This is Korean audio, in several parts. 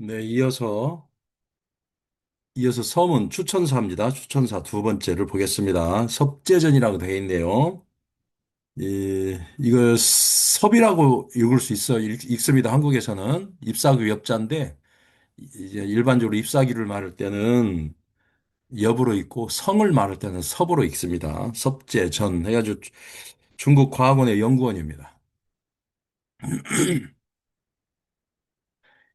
네, 이어서 서문 추천사입니다. 추천사 두 번째를 보겠습니다. 섭제전이라고 되어 있네요. 이거 섭이라고 읽을 수 있어 읽습니다. 한국에서는 잎사귀 엽자인데 이제 일반적으로 잎사귀를 말할 때는 엽으로 읽고 성을 말할 때는 섭으로 읽습니다. 섭제전 해가지고 중국 과학원의 연구원입니다.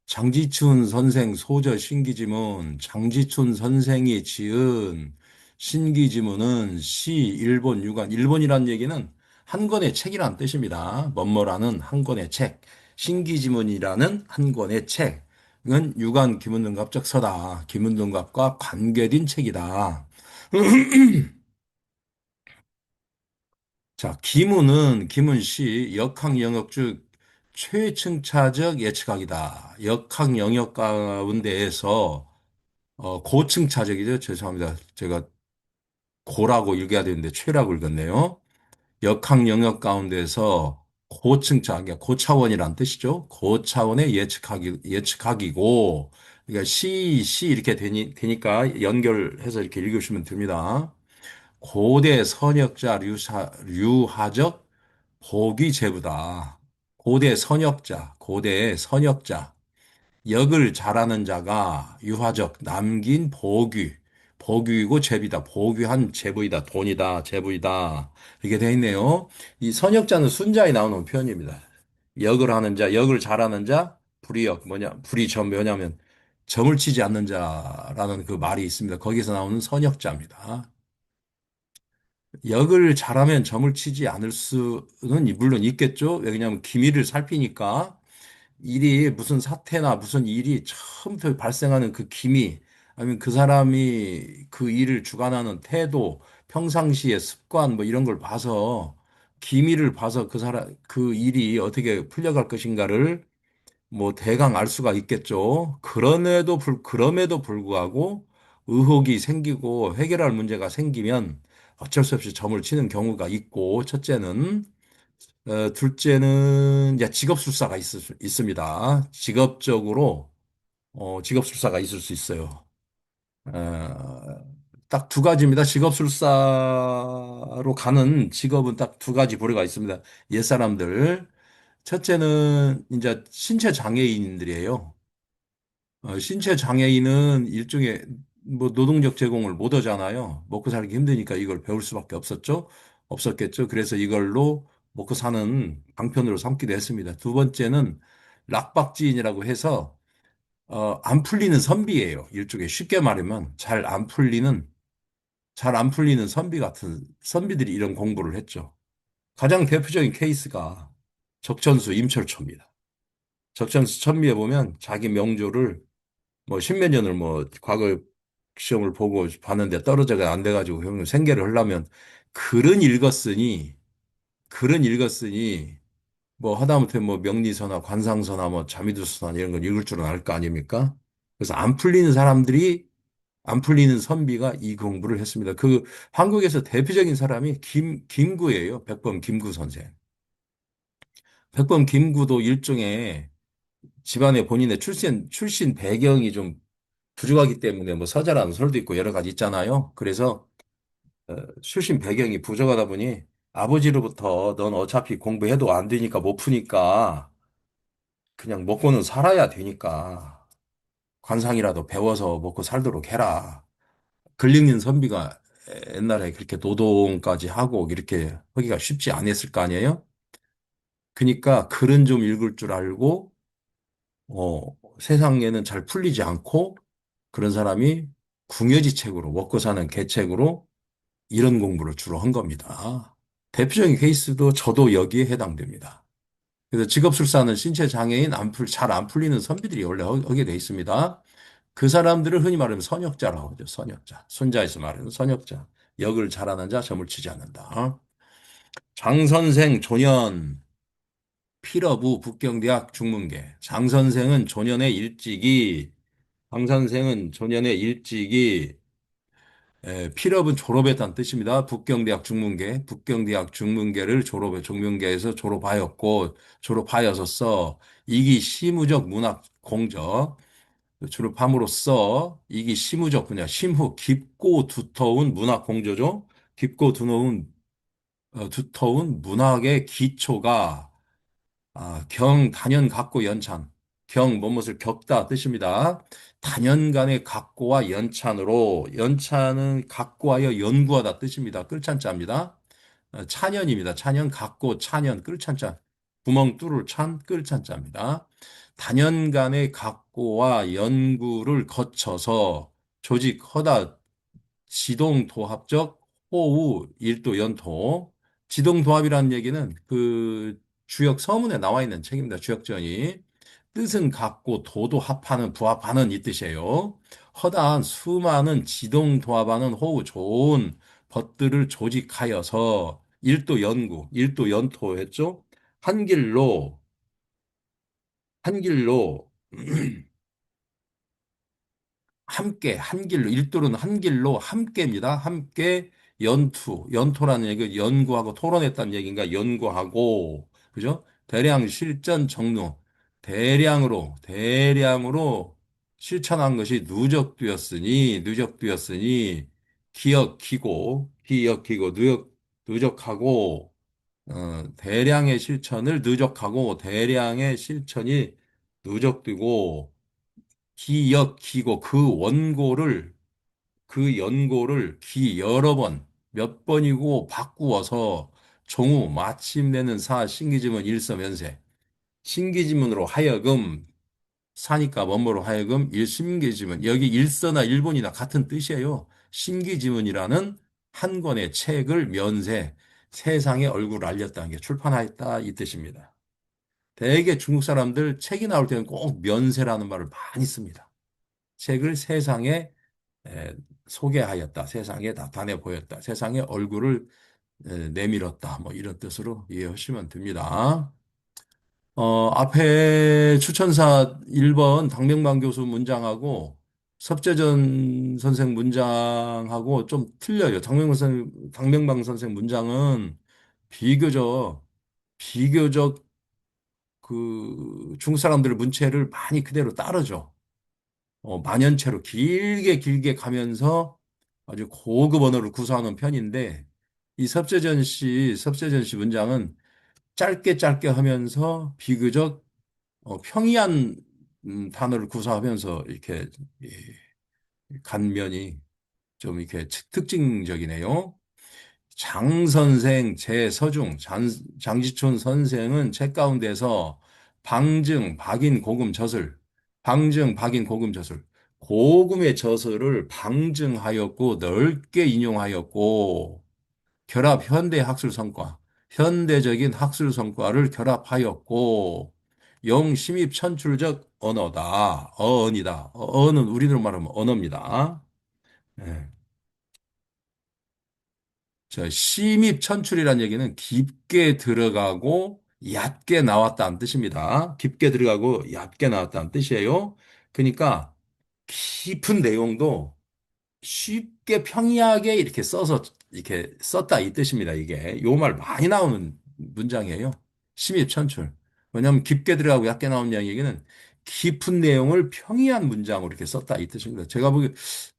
장지춘 선생 소저 신기지문, 장지춘 선생이 지은 신기지문은 시 일본 유관, 일본이란 얘기는 한 권의 책이라는 뜻입니다. 뭐뭐라는 한 권의 책, 신기지문이라는 한 권의 책은 유관 기문등갑적 서다. 기문등갑과 관계된 책이다. 자, 기문시 역학 영역 중 최층차적 예측학이다. 역학 영역 가운데에서 고층차적이죠. 죄송합니다. 제가 고라고 읽어야 되는데 최라고 읽었네요. 역학 영역 가운데서 고층차, 그러니까 고차원이란 뜻이죠. 고차원의 예측학이고, 그러니까 시 이렇게 되니까 연결해서 이렇게 읽으시면 됩니다. 고대 선역자 류하적 보기제부다. 고대 선역자, 역을 잘하는 자가 유화적, 남긴 보규이고 제비다. 보규한 제부이다. 돈이다. 제부이다. 이렇게 돼 있네요. 이 선역자는 순자에 나오는 표현입니다. 역을 하는 자, 역을 잘하는 자, 불이역, 뭐냐면 점을 치지 않는 자라는 그 말이 있습니다. 거기서 나오는 선역자입니다. 역을 잘하면 점을 치지 않을 수는 물론 있겠죠. 왜냐하면 기밀을 살피니까 일이 무슨 사태나 무슨 일이 처음부터 발생하는 그 기미 아니면 그 사람이 그 일을 주관하는 태도, 평상시의 습관 뭐 이런 걸 봐서 기미를 봐서 그 일이 어떻게 풀려갈 것인가를 뭐 대강 알 수가 있겠죠. 그럼에도 불구하고 의혹이 생기고 해결할 문제가 생기면 어쩔 수 없이 점을 치는 경우가 있고, 첫째는, 둘째는 이제 직업술사가 있습니다. 직업술사가 있을 수 있어요. 딱 두 가지입니다. 직업술사로 가는 직업은 딱 두 가지 부류가 있습니다. 옛사람들. 첫째는 이제 신체 장애인들이에요. 신체 장애인은 일종의 뭐 노동력 제공을 못 하잖아요. 먹고 살기 힘드니까 이걸 배울 수밖에 없었겠죠. 그래서 이걸로 먹고 사는 방편으로 삼기도 했습니다. 두 번째는 락박지인이라고 해서 안 풀리는 선비예요. 일종의 쉽게 말하면 잘 안 풀리는 선비 같은 선비들이 이런 공부를 했죠. 가장 대표적인 케이스가 적천수 임철초입니다. 적천수 천미에 보면 자기 명조를 뭐 십몇 년을 뭐 과거 시험을 보고 봤는데 떨어져가 안 돼가지고 형 생계를 하려면 글은 읽었으니 글은 읽었으니 뭐 하다못해 뭐 명리서나 관상서나 뭐 자미두서나 이런 걸 읽을 줄은 알 거 아닙니까? 그래서 안 풀리는 선비가 이 공부를 했습니다. 그 한국에서 대표적인 사람이 김구예요. 백범 김구 선생. 백범 김구도 일종의 집안의 본인의 출신 배경이 좀 부족하기 때문에 뭐 서자라는 설도 있고 여러 가지 있잖아요. 그래서 출신 배경이 부족하다 보니 아버지로부터 넌 어차피 공부해도 안 되니까 못 푸니까 그냥 먹고는 살아야 되니까 관상이라도 배워서 먹고 살도록 해라. 글 읽는 선비가 옛날에 그렇게 노동까지 하고 이렇게 하기가 쉽지 않았을 거 아니에요? 그러니까 글은 좀 읽을 줄 알고 어, 세상에는 잘 풀리지 않고 그런 사람이 궁여지책으로 먹고 사는 계책으로 이런 공부를 주로 한 겁니다. 대표적인 케이스도 저도 여기에 해당됩니다. 그래서 직업술사는 신체 장애인 잘 안 풀리는 선비들이 원래 하게 돼 있습니다. 그 사람들을 흔히 말하면 선역자라고 하죠. 선역자. 손자에서 말하는 선역자. 역을 잘하는 자, 점을 치지 않는다. 장선생 조년 필어부 북경대학 중문계. 장 선생은 조년에 일찍이 필업은 졸업했다는 뜻입니다. 북경대학 중문계를 중문계에서 졸업하였고, 졸업하여서서 이기 시무적 문학 공적, 주로 밤으로써 이기 심우적 분야, 심후 깊고 두터운 문학 공조죠. 깊고 두터운 문학의 기초가 단연 각고 연찬. 뭐뭇을 겪다 뜻입니다. 단연간의 각고와 연찬으로 연찬은 각고하여 연구하다 뜻입니다. 끌찬자입니다. 찬연입니다. 찬연 각고 찬연 끌찬자. 구멍 뚫을 찬 끌찬자입니다. 단연간의 각고와 연구를 거쳐서 조직하다 지동도합적 호우 일도 연토. 지동도합이라는 얘기는 그 주역 서문에 나와 있는 책입니다. 주역전이. 뜻은 같고 도도 합하는 부합하는 이 뜻이에요. 허다한 수많은 지동도합하는 호우 좋은 것들을 조직하여서 일도 연구, 일도 연토했죠. 한 길로 한 길로 함께 한 길로 일도는 한 길로 함께입니다. 함께 연토라는 얘기 연구하고 토론했다는 얘기인가 연구하고 그죠? 대량 실전 정로 대량으로 실천한 것이 누적되었으니 기억히고 누적하고 대량의 실천을 누적하고 대량의 실천이 누적되고 기억히고 그 연고를 여러 번, 몇 번이고 바꾸어서 종우 마침내는 신기지문 일서면세. 신기지문으로 하여금 사니까 원모로 하여금 신기지문. 여기 일서나 일본이나 같은 뜻이에요. 신기지문이라는 한 권의 책을 면세, 세상의 얼굴을 알렸다는 게 출판하였다 이 뜻입니다. 대개 중국 사람들 책이 나올 때는 꼭 면세라는 말을 많이 씁니다. 책을 세상에 에, 소개하였다. 세상에 나타내 보였다. 세상에 얼굴을 내밀었다. 뭐 이런 뜻으로 이해하시면 됩니다. 앞에 추천사 1번 당명방 교수 문장하고 섭재전 선생 문장하고 좀 틀려요. 당명방 선생 문장은 비교적 그 중국 사람들의 문체를 많이 그대로 따르죠. 만연체로 길게 가면서 아주 고급 언어를 구사하는 편인데 이 섭재전 씨 문장은 짧게 하면서 비교적 평이한 단어를 구사하면서 이렇게 이 간면이 좀 이렇게 특징적이네요. 장 선생, 제서중, 장지촌 선생은 책 가운데서 방증, 박인, 고금, 젖을, 고금의 젖을 방증하였고, 넓게 인용하였고, 현대적인 학술 성과를 결합하였고, 영심입 천출적 어언이다. 어는 우리로 말하면 언어입니다. 예. 심입 천출이라는 얘기는 깊게 들어가고 얕게 나왔다는 뜻입니다. 깊게 들어가고 얕게 나왔다는 뜻이에요. 그러니까 깊은 내용도 쉽게 평이하게 이렇게 썼다 이 뜻입니다. 이게 요 말 많이 나오는 문장이에요. 심입 천출. 왜냐하면 깊게 들어가고 얕게 나오는 얘기는 깊은 내용을 평이한 문장으로 이렇게 썼다 이 뜻입니다.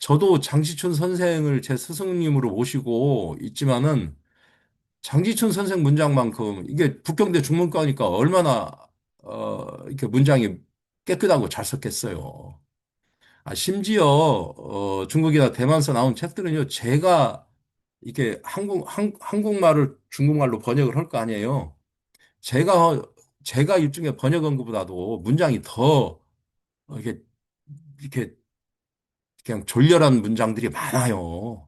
저도 장시춘 선생을 제 스승님으로 모시고 있지만은 장지춘 선생 문장만큼 이게 북경대 중문과니까 얼마나 이렇게 문장이 깨끗하고 잘 썼겠어요. 심지어 중국이나 대만에서 나온 책들은요, 제가 이렇게 한국말을 중국말로 번역을 할 거 아니에요. 제가 제가 일종의 번역한 것보다도 문장이 더 이렇게 이렇게 그냥 졸렬한 문장들이 많아요.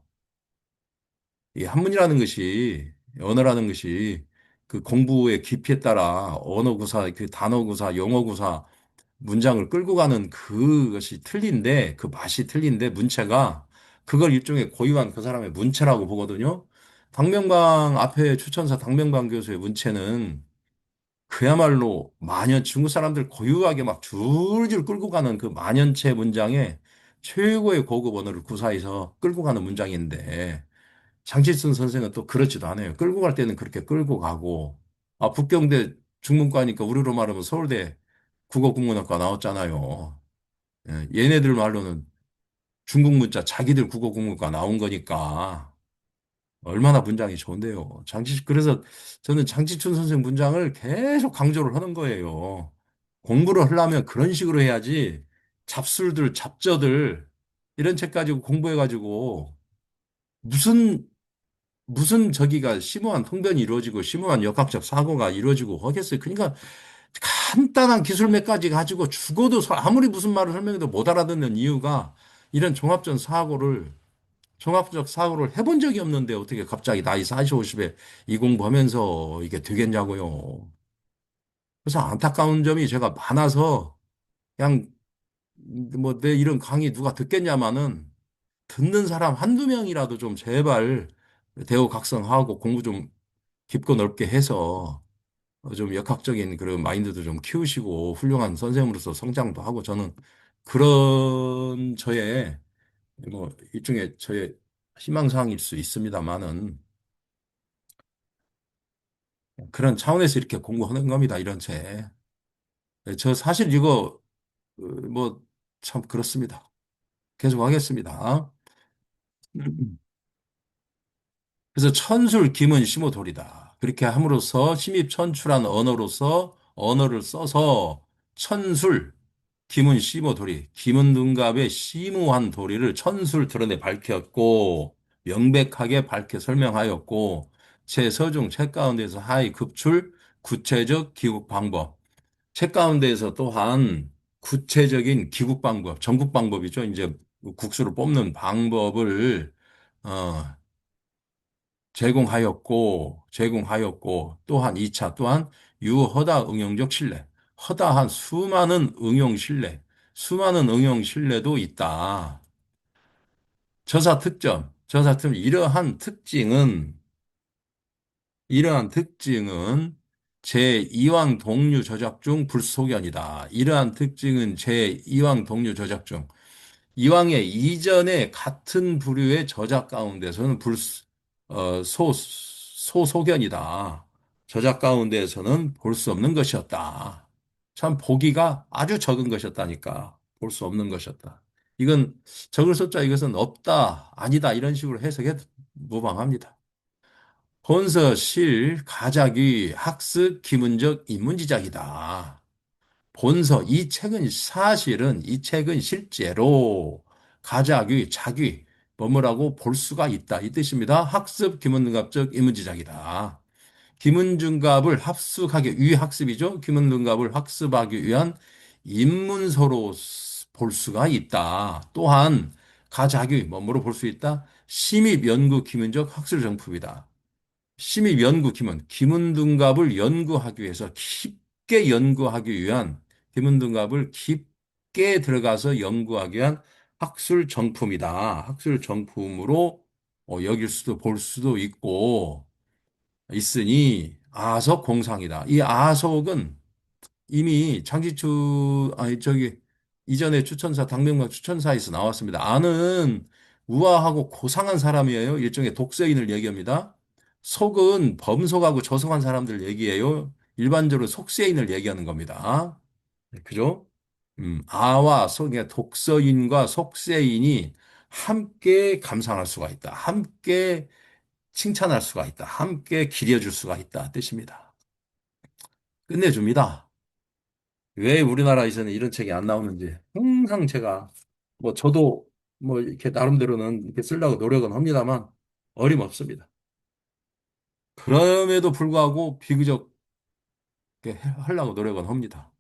이 한문이라는 것이 언어라는 것이 그 공부의 깊이에 따라 언어구사, 그 단어구사, 용어구사, 문장을 끌고 가는 그것이 틀린데 그 맛이 틀린데 문체가 그걸 일종의 고유한 그 사람의 문체라고 보거든요. 당명방 교수의 문체는 그야말로 중국 사람들 고유하게 막 줄줄 끌고 가는 그 만연체 문장에 최고의 고급 언어를 구사해서 끌고 가는 문장인데 장치순 선생은 또 그렇지도 않아요. 끌고 갈 때는 그렇게 끌고 가고, 북경대 중문과니까 우리로 말하면 서울대 국어국문학과 나왔잖아요. 얘네들 말로는 중국 문자 자기들 국어 공부가 나온 거니까 얼마나 문장이 좋은데요. 그래서 저는 장치춘 선생 문장을 계속 강조를 하는 거예요. 공부를 하려면 그런 식으로 해야지 잡술들, 잡저들 이런 책 가지고 공부해가지고 무슨 저기가 심오한 통변이 이루어지고 심오한 역학적 사고가 이루어지고 하겠어요. 그러니까 간단한 기술 몇 가지 가지고 죽어도 아무리 무슨 말을 설명해도 못 알아듣는 이유가 이런 종합적 사고를 해본 적이 없는데 어떻게 갑자기 나이 40, 50에 이 공부하면서 이게 되겠냐고요. 그래서 안타까운 점이 제가 많아서 그냥 뭐 내 이런 강의 누가 듣겠냐마는 듣는 사람 한두 명이라도 좀 제발 대우각성하고 공부 좀 깊고 넓게 해서 좀 역학적인 그런 마인드도 좀 키우시고 훌륭한 선생으로서 성장도 하고 저는 그런 저의 뭐 일종의 저의 희망사항일 수 있습니다만은 그런 차원에서 이렇게 공부하는 겁니다. 이런 책. 저 사실 이거 뭐 참 그렇습니다. 계속 하겠습니다. 그래서 천술 김은 심오돌이다. 그렇게 함으로써 심입천출한 언어로서 언어를 써서 천술 김은 심오돌이 김은둔갑의 심오한 도리를 천술 드러내 밝혔고 명백하게 밝혀 설명하였고 최서중 책 가운데서 하위 급출 구체적 기국 방법 책 가운데에서 또한 구체적인 기국 방법 전국 방법이죠. 이제 국수를 뽑는 방법을 어, 제공하였고 또한 2차 또한 유허다 응용적 신뢰 허다한 수많은 응용 신뢰도 있다. 저사 특징 이러한 특징은 제2왕 동류 저작 중 불소견이다. 이러한 특징은 제2왕 동류 저작 중 이왕의 이전에 같은 부류의 저작 가운데서는 소소견이다. 저작 가운데에서는 볼 수 없는 것이었다. 참 보기가 아주 적은 것이었다니까. 볼 수 없는 것이었다. 이건 적을 숫자 이것은 없다, 아니다 이런 식으로 해석해도 무방합니다. 본서 실 가작위 학습 기문적 인문지작이다. 본서 이 책은 실제로 가작위, 작위, 뭐뭐라고 볼 수가 있다. 이 뜻입니다. 학습 기문등갑적 인문지작이다. 기문중갑을 합숙하기 위 학습이죠. 기문등갑을 학습하기 위한 인문서로 볼 수가 있다. 또한 가작위, 뭐뭐로 볼 수 있다. 심입 연구 기문적 학술 정품이다. 심의 연구 김은둔갑을 연구하기 위해서 깊게 연구하기 위한 김은둔갑을 깊게 들어가서 연구하기 위한 학술 정품이다. 학술 정품으로 여길 수도 볼 수도 있고 있으니 아석 공상이다. 이 아석은 이미 아니 저기 이전에 추천사 당명방 추천사에서 나왔습니다. 아는 우아하고 고상한 사람이에요. 일종의 독서인을 얘기합니다. 속은 범속하고 저속한 사람들 얘기예요. 일반적으로 속세인을 얘기하는 겁니다. 그죠? 아와 속, 그러니까 독서인과 속세인이 함께 감상할 수가 있다. 함께 칭찬할 수가 있다. 함께 기려줄 수가 있다. 뜻입니다. 끝내줍니다. 왜 우리나라에서는 이런 책이 안 나오는지 항상 제가 뭐 저도 뭐 이렇게 나름대로는 이렇게 쓰려고 노력은 합니다만 어림없습니다. 그럼에도 불구하고 비교적 이렇게 하려고 노력은 합니다.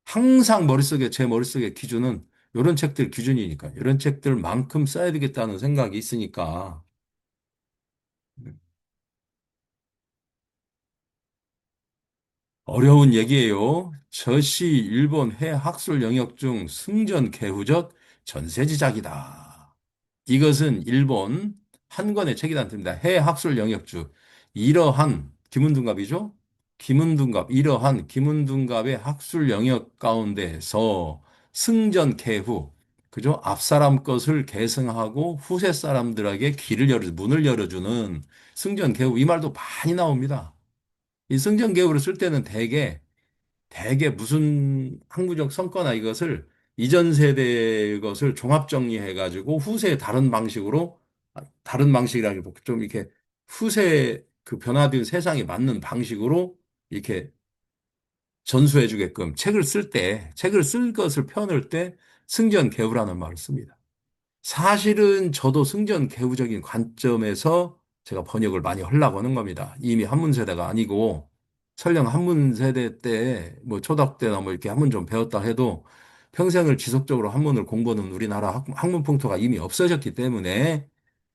항상 제 머릿속에 기준은 이런 책들 기준이니까 이런 책들만큼 써야 되겠다는 생각이 있으니까 어려운 얘기예요. 저시 일본 해학술 영역 중 승전 개후적 전세지작이다. 이것은 일본 한 권의 책이란 뜻입니다. 해학술 영역 중 이러한 김은둔갑이죠. 이러한 김은둔갑의 학술 영역 가운데서 승전 개후 그죠? 앞 사람 것을 계승하고 후세 사람들에게 문을 열어주는 승전 개후 이 말도 많이 나옵니다. 이 승전 개후를 쓸 때는 대개 무슨 학문적 성과나 이것을 이전 세대 것을 종합 정리해가지고 후세에 다른 방식으로, 다른 방식이라기보다 좀 이렇게 후세 그 변화된 세상에 맞는 방식으로 이렇게 전수해주게끔 책을 쓸 것을 펴낼 때 승전개후라는 말을 씁니다. 사실은 저도 승전개후적인 관점에서 제가 번역을 많이 하려고 하는 겁니다. 이미 한문 세대가 아니고 설령 한문 세대 때 뭐 초등학교 때나 뭐 이렇게 한문 좀 배웠다 해도 평생을 지속적으로 한문을 공부하는 우리나라 학문 풍토가 이미 없어졌기 때문에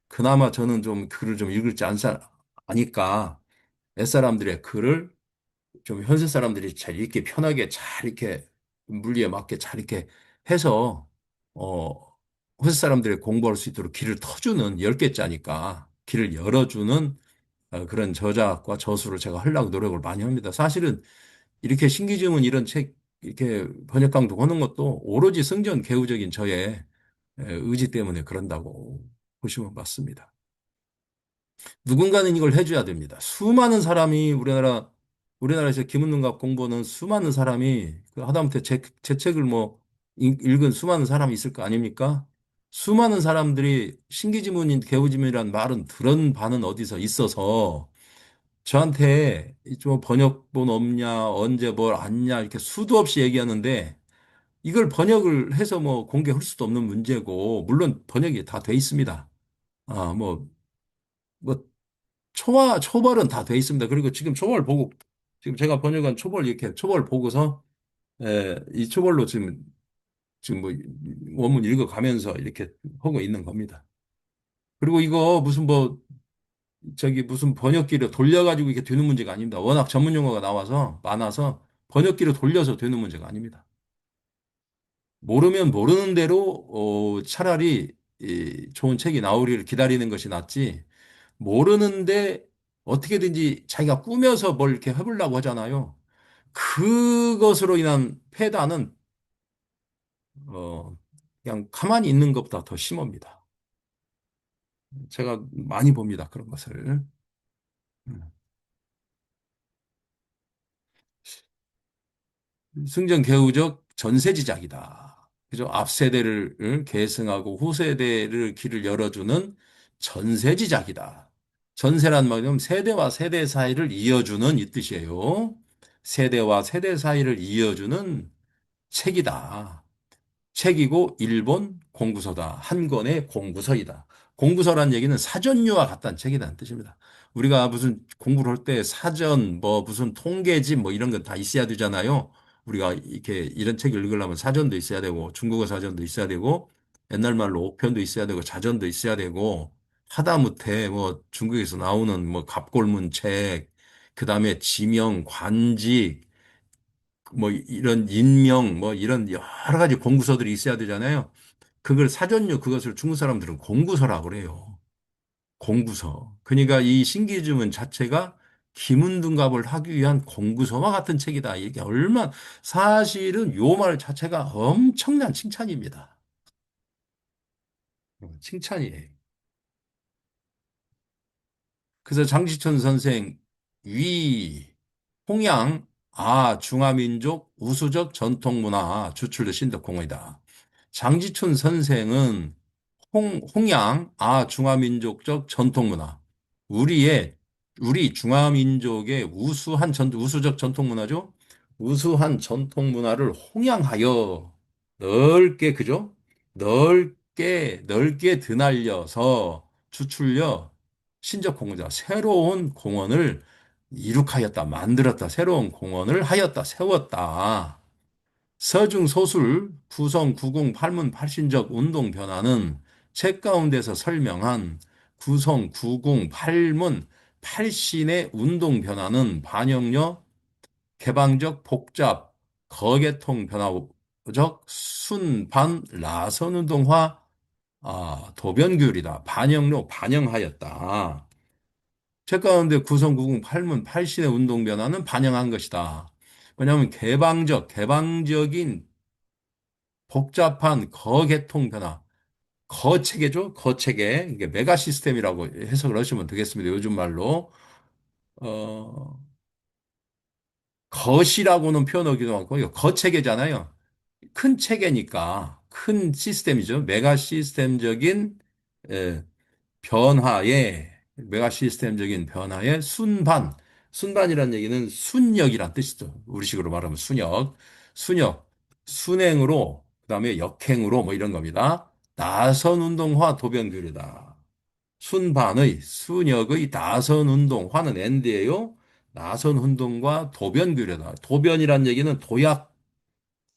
그나마 저는 좀 글을 좀 읽을 줄 아니까 옛사람들의 글을 좀 현세 사람들이 잘 읽기 편하게 잘 이렇게 물리에 맞게 잘 이렇게 해서 어 현세 사람들이 공부할 수 있도록 길을 터주는 10개짜니까 길을 열어주는 그런 저작과 저수를 제가 하려고 노력을 많이 합니다. 사실은 이렇게 신기증은 이런 책 이렇게 번역강도 하는 것도 오로지 승전개후적인 저의 의지 때문에 그런다고 보시면 맞습니다. 누군가는 이걸 해줘야 됩니다. 수많은 사람이 우리나라에서 김은능갑 공부는 수많은 사람이 그 하다못해 제 책을 뭐 읽은 수많은 사람이 있을 거 아닙니까? 수많은 사람들이 신기지문인 개우지문이라는 말은 들은 바는 어디서 있어서 저한테 좀 번역본 없냐, 언제 뭘 안냐 이렇게 수도 없이 얘기하는데 이걸 번역을 해서 뭐 공개할 수도 없는 문제고 물론 번역이 다 돼 있습니다. 아, 뭐 초벌은 다 돼 있습니다. 그리고 지금 초벌 보고, 지금 제가 번역한 초벌 이렇게 초벌 보고서, 이 초벌로 지금 뭐 원문 읽어가면서 이렇게 하고 있는 겁니다. 그리고 이거 무슨 뭐, 저기 무슨 번역기를 돌려가지고 이렇게 되는 문제가 아닙니다. 워낙 전문 용어가 나와서 많아서 번역기를 돌려서 되는 문제가 아닙니다. 모르면 모르는 대로, 차라리 이 좋은 책이 나오기를 기다리는 것이 낫지, 모르는데 어떻게든지 자기가 꾸며서 뭘 이렇게 해보려고 하잖아요. 그것으로 인한 패단은 어 그냥 가만히 있는 것보다 더 심합니다. 제가 많이 봅니다. 그런 것을. 음. 승전개후적 전세지작이다. 그죠? 앞세대를 계승하고 후세대를 길을 열어주는 전세지작이다. 전세란 말은 세대와 세대 사이를 이어주는 이 뜻이에요. 세대와 세대 사이를 이어주는 책이다. 책이고 일본 공부서다. 한 권의 공부서이다. 공부서란 얘기는 사전류와 같다는 책이라는 뜻입니다. 우리가 무슨 공부를 할 때 사전, 뭐 무슨 통계집 뭐 이런 건 다 있어야 되잖아요. 우리가 이렇게 이런 책을 읽으려면 사전도 있어야 되고 중국어 사전도 있어야 되고 옛날 말로 옥편도 있어야 되고 자전도 있어야 되고 하다못해 뭐 중국에서 나오는 뭐 갑골문 책, 그다음에 지명, 관직 뭐 이런 인명 뭐 이런 여러 가지 공부서들이 있어야 되잖아요. 그걸 사전요 그것을 중국 사람들은 공구서라고 그래요. 공구서. 그러니까 이 신기주문 자체가 김은등갑을 하기 위한 공구서와 같은 책이다. 이게 사실은 요 말 자체가 엄청난 칭찬입니다. 칭찬이에요. 그래서 장시천 선생 위 홍양 중화민족 우수적 전통문화 주출의 신덕공이다. 장지춘 선생은 홍양, 중화민족적 전통문화. 우리의, 우리 중화민족의 우수적 전통문화죠? 우수한 전통문화를 홍양하여 넓게, 그죠? 넓게 드날려서 추출려 신적 공원자, 새로운 공원을 이룩하였다, 만들었다, 새로운 공원을 하였다, 세웠다. 서중 소술 구성 구궁 팔문 팔신적 운동 변화는 책 가운데서 설명한 구성 구궁 팔문 팔신의 운동 변화는 반영력 개방적 복잡 거계통 변화적 순반 라선 운동화 도변규율이다. 반영력 반영하였다. 책 가운데 구성 구궁 팔문 팔신의 운동 변화는 반영한 것이다. 왜냐하면 개방적인 복잡한 거계통 변화, 거체계죠? 거체계. 이게 메가 시스템이라고 해석을 하시면 되겠습니다. 요즘 말로. 어, 거시라고는 표현하기도 하고, 이거 거체계잖아요. 큰 체계니까 큰 시스템이죠. 메가 시스템적인 에, 변화의 메가 시스템적인 변화의 순반. 순반이란 얘기는 순역이란 뜻이죠. 우리식으로 말하면 순역. 순역. 순행으로 그다음에 역행으로 뭐 이런 겁니다. 나선 운동화 도변 교류다. 순반의 순역의 나선 운동 화는 엔드예요. 나선 운동과 도변 규례다. 도변이란 얘기는 도약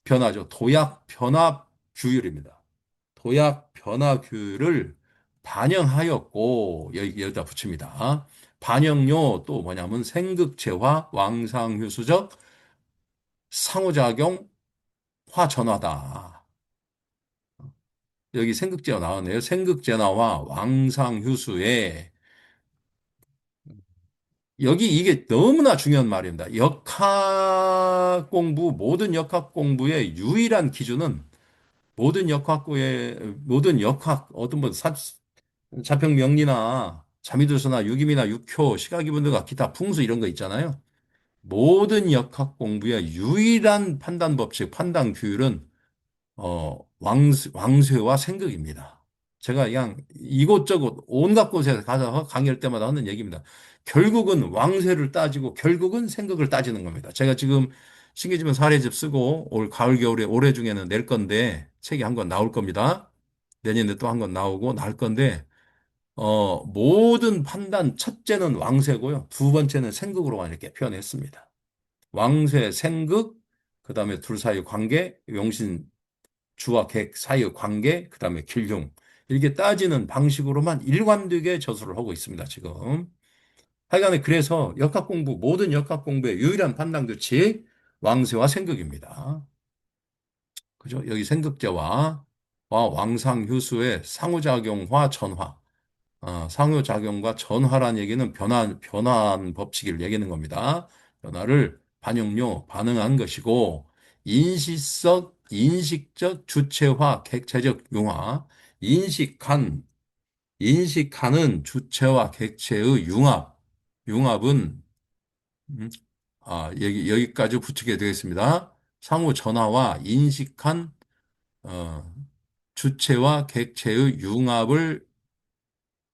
변화죠. 도약 변화 규율입니다. 도약 변화 규율을 반영하였고 여기다 붙입니다. 반영료 또 뭐냐면 생극체화 왕상휴수적 상호작용 화전화다. 여기 생극제화 나왔네요. 생극제화와 왕상휴수의 여기 이게 너무나 중요한 말입니다. 역학 공부, 모든 역학 공부의 유일한 기준은 모든 역학, 어떤 뭐 자평 명리나 자미두서나 유기미나 육효, 시가기분들과 기타 풍수 이런 거 있잖아요. 모든 역학 공부의 유일한 판단 법칙, 판단 규율은 왕쇠와 생극입니다. 제가 그냥 이곳저곳 온갖 곳에 가서 강의할 때마다 하는 얘기입니다. 결국은 왕쇠를 따지고 결국은 생극을 따지는 겁니다. 제가 지금 신기지문 사례집 쓰고 올 가을 겨울에 올해 중에는 낼 건데 책이 한 권 나올 겁니다. 내년에 또 한 권 나오고 날 건데 모든 판단 첫째는 왕쇠고요. 두 번째는 생극으로만 이렇게 표현했습니다. 왕쇠, 생극, 그다음에 둘 사이 관계, 용신 주와 객 사이의 관계, 그 다음에 길흉. 이렇게 따지는 방식으로만 일관되게 저술을 하고 있습니다, 지금. 하여간에 그래서 역학 공부, 모든 역학 공부의 유일한 판단 규칙, 왕세와 생극입니다. 그죠? 여기 생극제와 왕상휴수의 상호작용화, 전화. 상호작용과 전화란 얘기는 변환 법칙을 얘기하는 겁니다. 변화를 반영료, 반응한 것이고, 인식적 주체화, 객체적 융화, 인식한, 인식하는 주체와 객체의 융합은, 음, 여기까지 붙이게 되겠습니다. 상호 전화와 인식한, 어, 주체와 객체의 융합을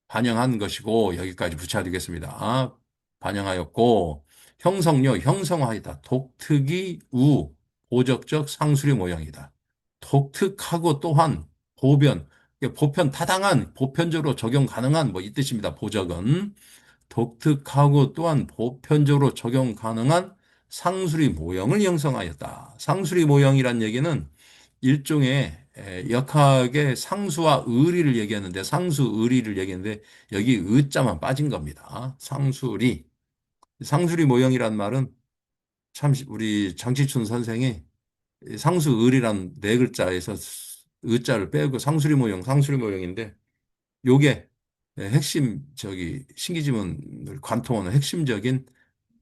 반영한 것이고 여기까지 붙여드리겠습니다. 반영하였고 형성료 형성화이다. 독특이 보적적 상수리 모형이다. 독특하고 또한 보변 보편 타당한 보편적으로 적용 가능한 뭐 이 뜻입니다. 보적은 독특하고 또한 보편적으로 적용 가능한 상수리 모형을 형성하였다. 상수리 모형이란 얘기는 일종의 역학의 상수와 의리를 얘기하는데 상수 의리를 얘기하는데 여기 의자만 빠진 겁니다. 상수리. 상수리 모형이란 말은 참 우리 장치춘 선생이 상수 의리란 네 글자에서 의자를 빼고 상수리 모형, 상수리 모형인데 요게 핵심 저기 신기지문을 관통하는 핵심적인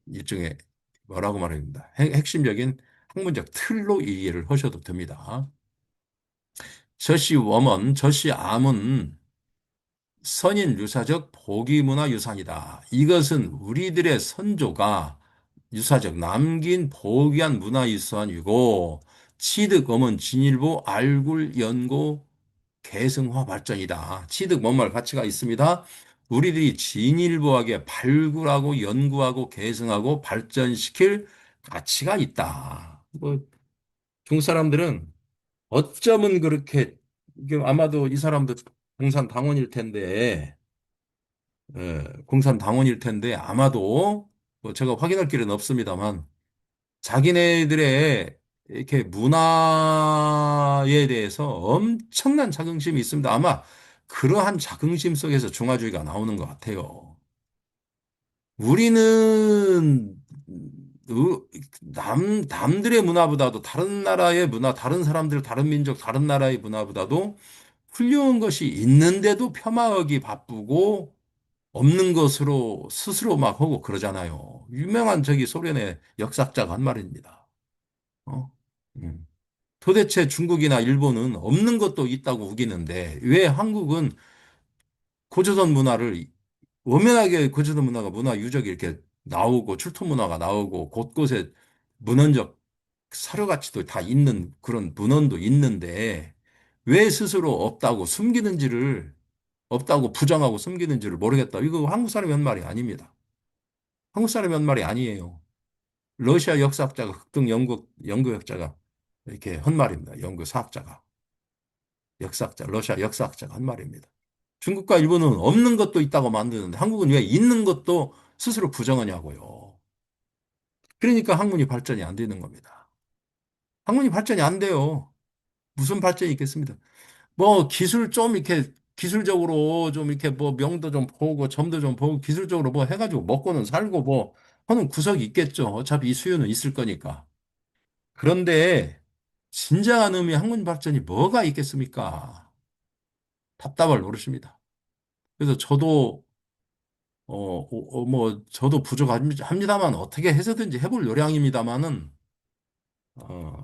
일종의 뭐라고 말합니다. 핵심적인 학문적 틀로 이해를 하셔도 됩니다. 저시 웜은 저시 암은 선인 유사적 보기문화 유산이다. 이것은 우리들의 선조가 유사적 남긴 보기한 문화 유산이고 취득엄은 진일보 알굴 연고 계승화 발전이다. 취득 뭔 말 가치가 있습니다. 우리들이 진일보하게 발굴하고 연구하고 계승하고 발전시킬 가치가 있다. 뭐 중국 사람들은 어쩌면 그렇게 이게 아마도 이 사람도 공산당원일 텐데 공산당원일 텐데 아마도 뭐 제가 확인할 길은 없습니다만 자기네들의 이렇게 문화에 대해서 엄청난 자긍심이 있습니다. 아마 그러한 자긍심 속에서 중화주의가 나오는 것 같아요. 우리는 남들의 문화보다도 다른 나라의 문화, 다른 사람들, 다른 민족, 다른 나라의 문화보다도 훌륭한 것이 있는데도 폄하하기 바쁘고 없는 것으로 스스로 막 하고 그러잖아요. 유명한 저기 소련의 역사학자가 한 말입니다. 어? 음. 도대체 중국이나 일본은 없는 것도 있다고 우기는데 왜 한국은 고조선 문화를 엄연하게 고조선 문화가 문화 유적이 이렇게 나오고 출토 문화가 나오고 곳곳에 문헌적 사료 가치도 다 있는 그런 문헌도 있는데 왜 스스로 없다고 부정하고 숨기는지를 모르겠다. 이거 한국 사람이 한 말이 아닙니다. 한국 사람이 한 말이 아니에요. 러시아 역사학자가 극동 연구학자가 이렇게 한 말입니다. 연구 사학자가 역사학자 러시아 역사학자가 한 말입니다. 중국과 일본은 없는 것도 있다고 만드는데 한국은 왜 있는 것도 스스로 부정하냐고요. 그러니까 학문이 발전이 안 되는 겁니다. 학문이 발전이 안 돼요. 무슨 발전이 있겠습니다. 뭐 기술 좀 이렇게 기술적으로 좀 이렇게 뭐 명도 좀 보고 점도 좀 보고 기술적으로 뭐 해가지고 먹고는 살고 뭐 하는 구석이 있겠죠. 어차피 이 수요는 있을 거니까. 그런데 진정한 의미의 학문 발전이 뭐가 있겠습니까? 답답할 노릇입니다. 그래서 저도 뭐 저도 부족합니다만 어떻게 해서든지 해볼 요량입니다만은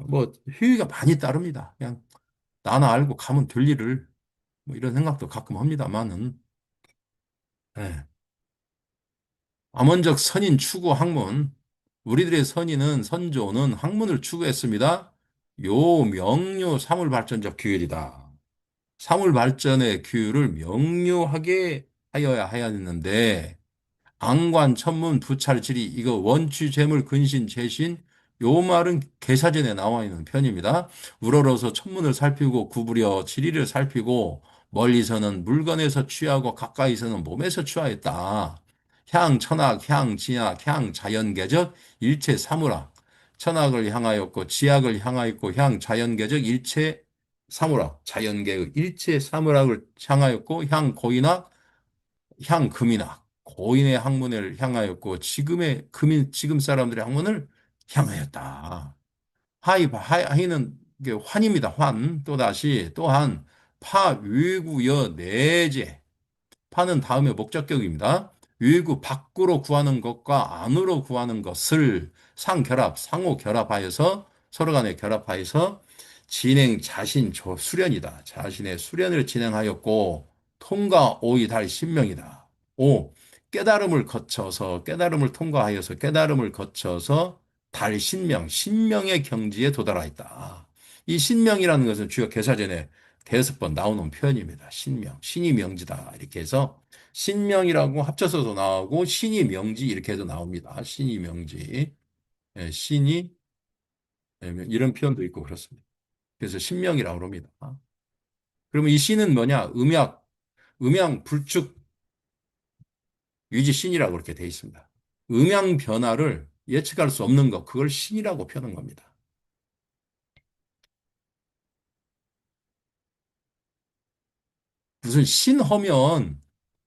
뭐 후유가 많이 따릅니다. 그냥 나나 알고 가면 될 일을 뭐 이런 생각도 가끔 합니다만은 예. 암원적 선인 추구 학문 우리들의 선인은 선조는 학문을 추구했습니다. 요 명료 사물 발전적 규율이다. 사물 발전의 규율을 명료하게 하여야 하였는데 안관, 천문, 부찰, 지리, 이거 원취, 재물, 근신, 재신, 요 말은 계사전에 나와 있는 편입니다. 우러러서 천문을 살피고 구부려 지리를 살피고 멀리서는 물건에서 취하고 가까이서는 몸에서 취하였다. 향, 천학, 향, 지학, 향, 자연계적, 일체 사물학. 천학을 향하였고 지학을 향하였고 향, 자연계적, 일체 사물학. 자연계의 일체 사물학을 향하였고 향, 고인학, 향 금이나 고인의 학문을 향하였고 지금 사람들의 학문을 향하였다. 하이는 이게 환입니다. 환 또다시 또한 파 외구여 내재 파는 다음에 목적격입니다. 외구 밖으로 구하는 것과 안으로 구하는 것을 상결합, 상호 결합하여서 서로 간에 결합하여서 진행 자신 수련이다. 자신의 수련을 진행하였고 통과 오이 달 신명이다. 오, 깨달음을 통과하여서 깨달음을 거쳐서 달 신명, 신명의 경지에 도달하였다. 이 신명이라는 것은 주요 개사전에 대여섯 번 나오는 표현입니다. 신명, 신이 명지다. 이렇게 해서 신명이라고 합쳐서도 나오고 신이 명지 이렇게 해도 나옵니다. 신이 명지. 예, 신이 이런 표현도 있고 그렇습니다. 그래서 신명이라고 합니다. 그러면 이 신은 뭐냐? 음양, 불축, 유지 신이라고 그렇게 돼 있습니다. 음양 변화를 예측할 수 없는 것, 그걸 신이라고 표현한 겁니다. 무슨 신하면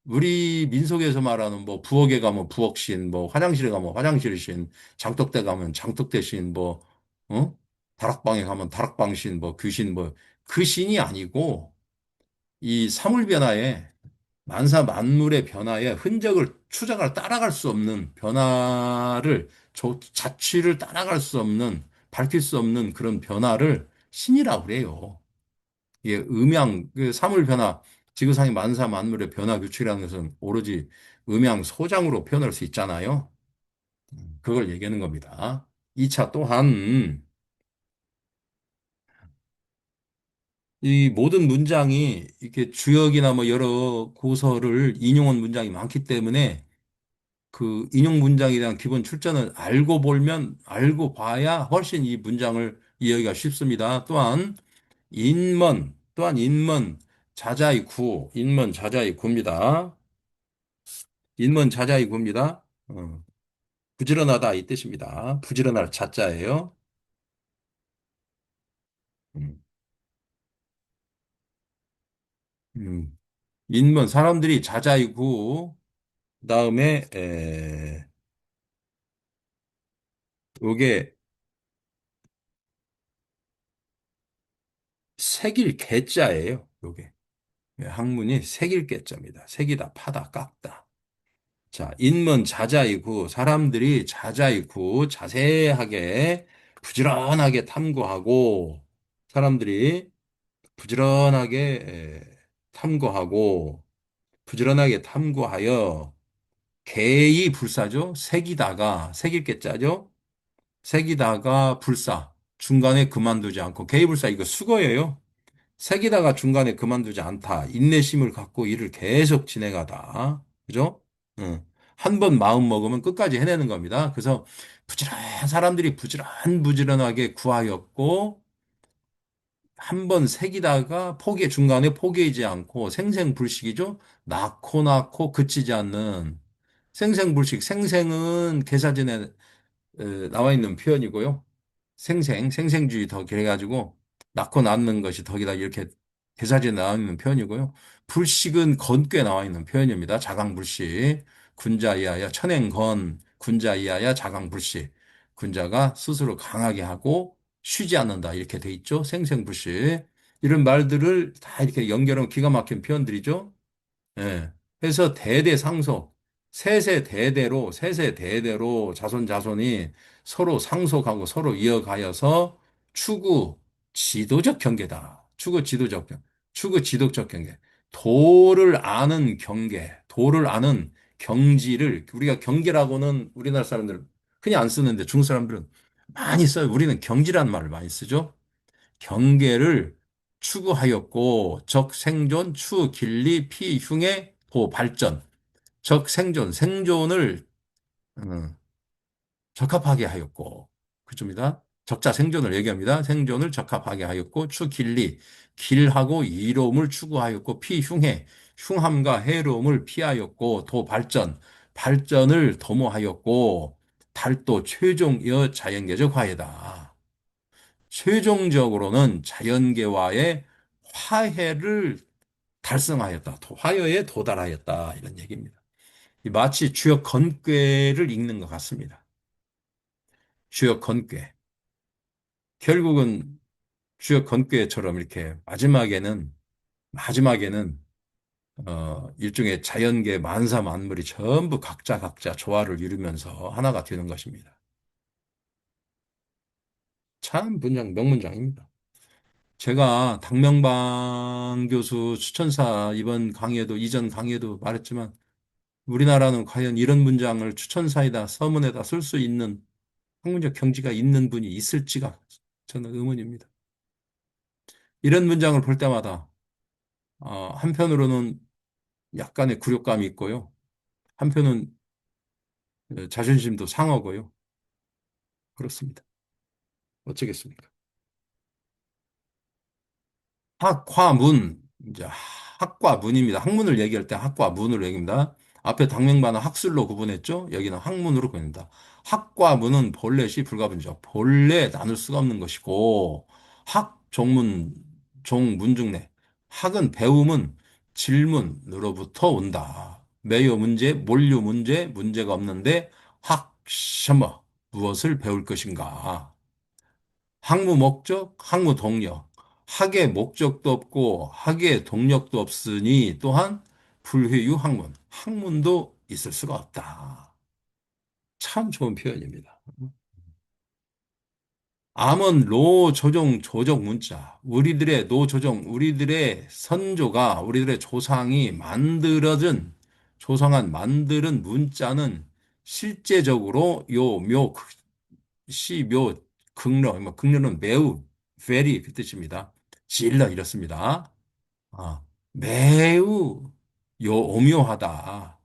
우리 민속에서 말하는 뭐 부엌에 가면 부엌신, 뭐 화장실에 가면 화장실신, 장독대 가면 장독대신, 뭐 어? 다락방에 가면 다락방신, 뭐 귀신, 뭐 그 신이 아니고 이 사물 변화에 만사 만물의 변화에 흔적을 추적을 따라갈 수 없는 변화를 자취를 따라갈 수 없는 밝힐 수 없는 그런 변화를 신이라고 그래요. 이게 그 사물 변화, 지구상의 만사 만물의 변화 규칙이라는 것은 오로지 음양 소장으로 표현할 수 있잖아요. 그걸 얘기하는 겁니다. 2차 또한 이 모든 문장이 이렇게 주역이나 뭐 여러 고서를 인용한 문장이 많기 때문에 그 인용 문장에 대한 기본 출처는 알고 봐야 훨씬 이 문장을 이해하기가 쉽습니다. 또한 인문 자자의 구입니다. 인문 자자의 구입니다. 부지런하다 이 뜻입니다. 부지런할 자자예요. 음, 음. 인문 사람들이 자자의 구 그다음에 요게 색일 개자예요. 요게 학문이 색일 개자입니다. 색이다 파다 깎다. 자, 인문 자자이구 사람들이 자자이구 자세하게 부지런하게 탐구하고 사람들이 부지런하게 탐구하고 부지런하게 탐구하여 개의 불사죠. 색이다가 색일 개자죠. 색이다가 불사. 중간에 그만두지 않고 개의불사 이거 수거예요. 색이다가 중간에 그만두지 않다. 인내심을 갖고 일을 계속 진행하다. 그죠? 응. 한 번 마음 먹으면 끝까지 해내는 겁니다. 그래서 사람들이 부지런하게 구하였고, 한 번 새기다가 중간에 포기하지 않고 생생불식이죠? 낳고 그치지 않는 생생불식. 생생은 계사전에 나와 있는 표현이고요. 생생주의 더 그래가지고 낳고 낳는 것이 덕이다 이렇게 대사지에 나와 있는 표현이고요. 불식은 건꽤 나와 있는 표현입니다. 자강불식, 군자이하여 천행건, 군자이하여 자강불식. 군자가 스스로 강하게 하고 쉬지 않는다 이렇게 돼 있죠. 생생불식. 이런 말들을 다 이렇게 연결하면 기가 막힌 표현들이죠. 예. 그래서 대대상속, 세세대대로 자손이 서로 상속하고 서로 이어가여서 추구 지도적 경계다. 추구 지도적 경계. 도를 아는 경계, 도를 아는 경지를 우리가 경계라고는 우리나라 사람들 흔히 안 쓰는데 중국 사람들은 많이 써요. 우리는 경지라는 말을 많이 쓰죠. 경계를 추구하였고 적생존 추길리 피흉의 도발전 생존을 어, 적합하게 하였고 그쯤이다. 적자 생존을 얘기합니다. 생존을 적합하게 하였고 추길리 길하고 이로움을 추구하였고 피흉해 흉함과 해로움을 피하였고 발전을 도모하였고 달도 최종이어 자연계적 화해다. 최종적으로는 자연계와의 화해를 달성하였다. 화해에 도달하였다. 이런 얘기입니다. 마치 주역 건괴를 읽는 것 같습니다. 주역 건괴. 결국은 주역 건괴처럼 이렇게 마지막에는 일종의 자연계 만사 만물이 전부 각자 조화를 이루면서 하나가 되는 것입니다. 참 명문장입니다. 제가 당명방 교수 추천사 이번 강의에도 이전 강의에도 말했지만 우리나라는 과연 이런 문장을 추천사에다 서문에다 쓸 수 있는 학문적 경지가 있는 분이 있을지가 저는 의문입니다. 이런 문장을 볼 때마다 한편으로는 약간의 굴욕감이 있고요. 한편은 자존심도 상하고요. 그렇습니다. 어쩌겠습니까? 학화문, 이제 학과 문입니다. 학문을 얘기할 때 학과 문으로 얘기합니다. 앞에 당명반은 학술로 구분했죠? 여기는 학문으로 구분합니다. 학과 문은 본래시 불가분적. 본래 나눌 수가 없는 것이고, 종문, 문중래. 학은 배움은 질문으로부터 온다. 매요 문제, 몰류 문제, 문제가 없는데, 무엇을 배울 것인가? 학무 목적, 학무 동력. 학의 목적도 없고 학의 동력도 없으니 또한 불회유 학문. 학문도 있을 수가 없다. 참 좋은 표현입니다. 암은 로 조정 문자. 우리들의 선조가, 우리들의 조상한 만들은 문자는 실제적으로 묘, 극러는 매우, very 그 뜻입니다. 질러 이렇습니다. 아, 매우 오묘하다.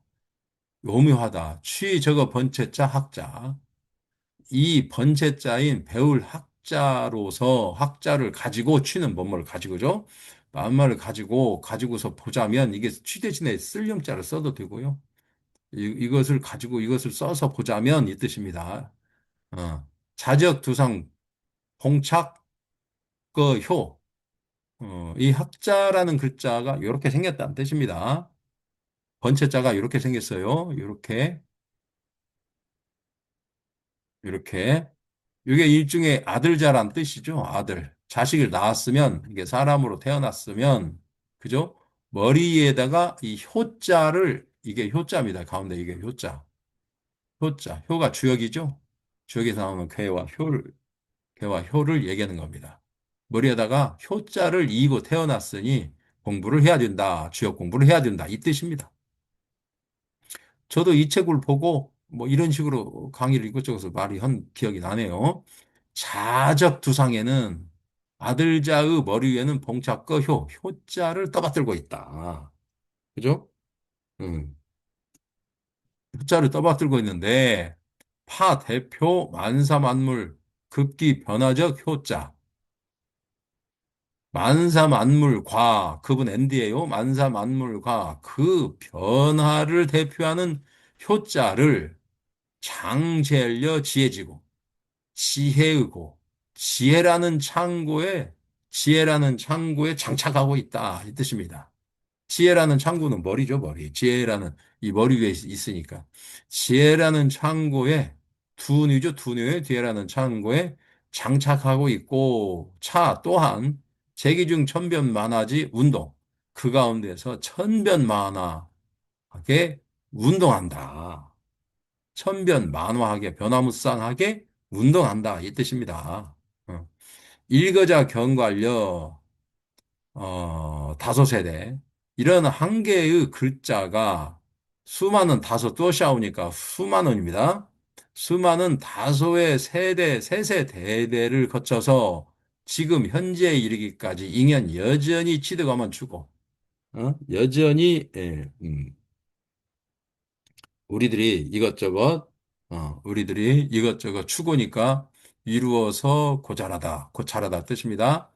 오묘하다. 저거 번체자 학자. 이 번체자인 배울 학자를 가지고 취는 뭔말을 가지고죠. 만말을 가지고서 보자면 이게 취 대신에 쓸 영자를 써도 되고요. 이것을 가지고 이것을 써서 보자면 이 뜻입니다. 자적 두상 봉착 그 이 학자라는 글자가 이렇게 생겼다는 뜻입니다. 번체자가 이렇게 생겼어요. 이렇게. 이게 일종의 아들자란 뜻이죠. 아들. 자식을 낳았으면, 이게 사람으로 태어났으면, 그죠? 머리에다가 이 이게 효자입니다. 가운데 이게 효가 주역이죠. 주역에서 나오는 괴와 효를 얘기하는 겁니다. 머리에다가 효자를 이고 태어났으니 공부를 해야 된다. 주역 공부를 해야 된다. 이 뜻입니다. 저도 이 책을 보고 뭐 이런 식으로 강의를 이것저것 말이 한 기억이 나네요. 자적 두상에는 아들자의 머리 위에는 봉착거 효자를 떠받들고 있다. 그죠? 음, 효자를 떠받들고 있는데 파 대표 만사만물 급기 변화적 효자. 만사만물과 그분 엔드예요. 만사만물과 그 변화를 대표하는 효자를 장제일려 지혜지고 지혜의고 지혜라는 창고에 장착하고 있다 이 뜻입니다. 지혜라는 창고는 머리죠, 머리. 지혜라는 이 머리 위에 있으니까 지혜라는 창고에 두뇌죠, 두뇌 뒤에라는 창고에 장착하고 있고 차 또한 재기중 천변만화지 운동 그 가운데서 천변만화하게 운동한다. 천변만화하게 변화무쌍하게 운동한다 이 뜻입니다. 어. 일거자 경관려 다소 세대 이런 한 개의 글자가 수많은 다소 또 샤우니까 수많은입니다. 수많은 다소의 세대 세세대대를 거쳐서 지금 현재에 이르기까지 잉연 여전히 치드가만 추고 여전히 우리들이 이것저것 추구니까 이루어서 고잘하다, 고찰하다 뜻입니다.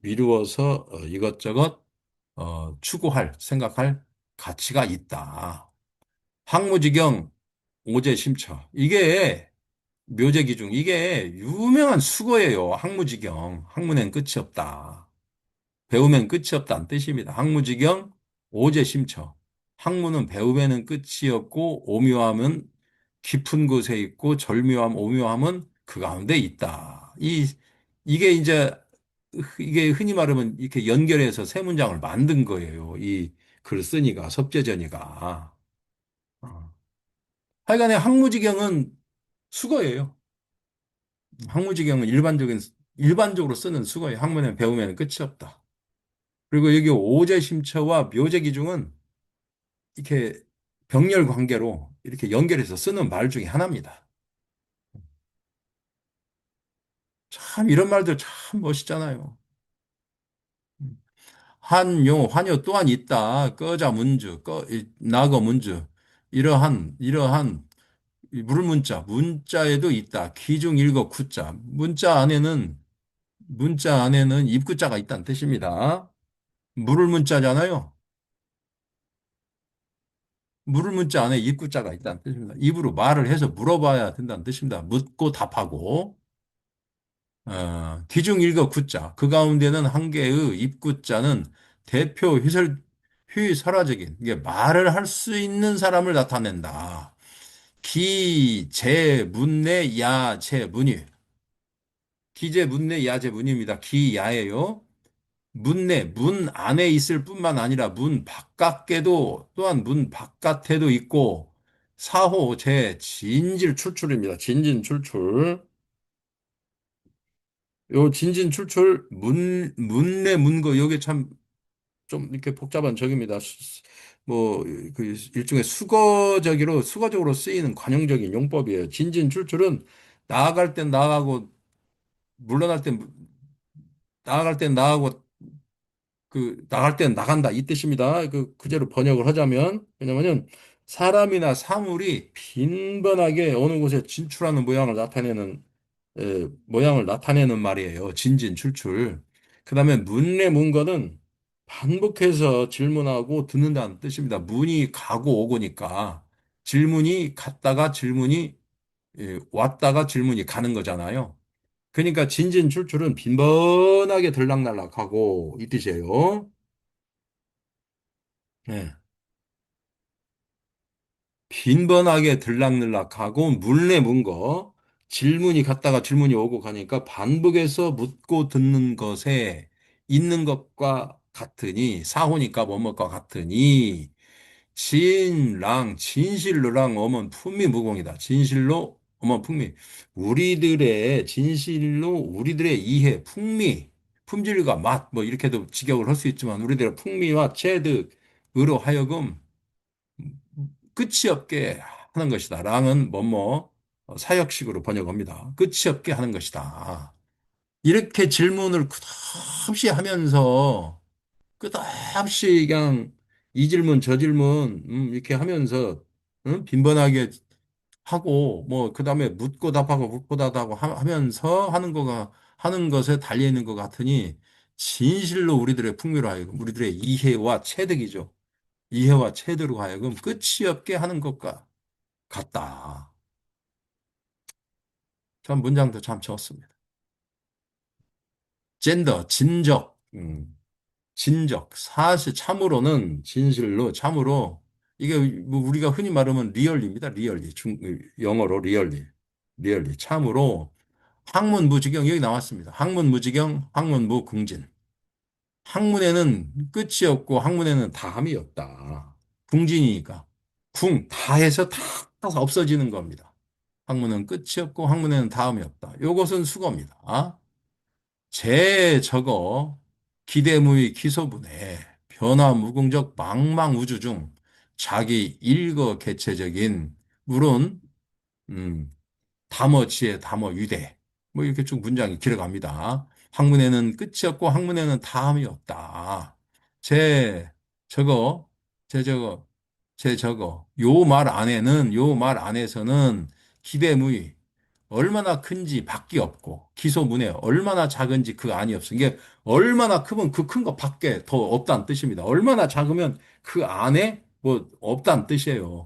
이루어서 이것저것 추구할, 생각할 가치가 있다. 학무지경 오제심처. 이게 묘제기중. 이게 유명한 수거예요. 학무지경. 학문엔 끝이 없다. 배우면 끝이 없다는 뜻입니다. 학무지경 오제심처. 학문은 배움에는 끝이 없고 오묘함은 깊은 곳에 있고 절묘함, 오묘함은 그 가운데 있다. 이게 이제 이게 흔히 말하면 이렇게 연결해서 세 문장을 만든 거예요. 이 글쓴이가 섭제전이가. 어. 하여간에 학무지경은 수거예요. 학무지경은 일반적으로 쓰는 수거예요. 학문에 배우면 끝이 없다. 그리고 여기 오제심처와 묘제기중은 이렇게 병렬 관계로 이렇게 연결해서 쓰는 말 중에 하나입니다. 참 이런 말들 참 멋있잖아요. 환요 또한 있다. 꺼자 문주, 낙어 문주. 이러한 이 문자에도 있다. 기중 일거 구자. 문자 안에는 입구자가 있다는 뜻입니다. 물을 문자잖아요. 물을 문자 안에 입구자가 있다는 뜻입니다. 입으로 말을 해서 물어봐야 된다는 뜻입니다. 묻고 답하고. 기중일거 구자. 그 가운데는 한 개의 입구자는 대표 휘설화적인, 이게 말을 할 수 있는 사람을 나타낸다. 기, 문내, 야, 문이. 기재, 문내, 야, 문입니다. 야예요. 문 안에 있을 뿐만 아니라 문 바깥에도, 또한 문 바깥에도 있고, 사호, 진질 출출입니다. 진진 출출. 요 진진 출출 문내 문거 요게 참 좀 이렇게 복잡한 적입니다. 뭐 그 일종의 수거적으로 쓰이는 관용적인 용법이에요. 진진 출출은 나아갈 땐 나아가고 물러날 땐 나아갈 땐 나아가고 나갈 땐 나간다 이 뜻입니다. 그대로 번역을 하자면 왜냐면은 사람이나 사물이 빈번하게 어느 곳에 진출하는 모양을 나타내는 말이에요. 진진, 출출. 그 다음에 문내 문거는 반복해서 질문하고 듣는다는 뜻입니다. 문이 가고 오고니까 질문이 갔다가 질문이 왔다가 질문이 가는 거잖아요. 그러니까 진진, 출출은 빈번하게 들락날락하고 이 뜻이에요. 네. 빈번하게 들락날락하고 물내문거 질문이 갔다가 질문이 오고 가니까 반복해서 묻고 듣는 것에 있는 것과 같으니 사호니까 뭐뭐과 같으니 진실로랑 어먼 풍미무공이다. 진실로 어먼 풍미 우리들의 이해 품질과 맛 뭐 이렇게도 직역을 할 수 있지만 우리들의 풍미와 체득으로 하여금 끝이 없게 하는 것이다. 랑은 뭐뭐 사역식으로 번역합니다. 끝이 없게 하는 것이다. 이렇게 질문을 끝없이 하면서 끝없이 그냥 이 질문 저 질문 이렇게 하면서 빈번하게 하고 뭐 그다음에 묻고 답하고 묻고 답하고 하면서 하는 것에 달려 있는 것 같으니 진실로 우리들의 풍요로 하여금 우리들의 이해와 체득이죠. 이해와 체득으로 하여금 끝이 없게 하는 것과 같다. 참 문장도 참 좋습니다. 젠더, 진적, 진적. 사실 참으로는 진실로 참으로 이게 뭐 우리가 흔히 말하면 리얼리입니다. 리얼리. 영어로 리얼리. 리얼리. 참으로 학문무지경 여기 나왔습니다. 학문무지경, 학문무궁진. 학문에는 끝이 없고 학문에는 다함이 없다. 궁진이니까. 다 해서 다 없어지는 겁니다. 학문은 끝이 없고 학문에는 다함이 없다. 요것은 수거입니다. 제 저거 기대무의 기소분에 변화무궁적 망망우주 중 자기 일거개체적인 물론 음, 담어지혜 담어유대 뭐 이렇게 쭉 문장이 길어갑니다. 학문에는 끝이 없고 학문에는 다함이 없다. 제 저거 제 저거 제 저거 요 말 안에서는 기대무의 얼마나 큰지 밖에 없고 기소문에 얼마나 작은지 그 안이 없어. 이게 얼마나 크면 그 큰 거 밖에 더 없다는 뜻입니다. 얼마나 작으면 그 안에 뭐 없다는 뜻이에요.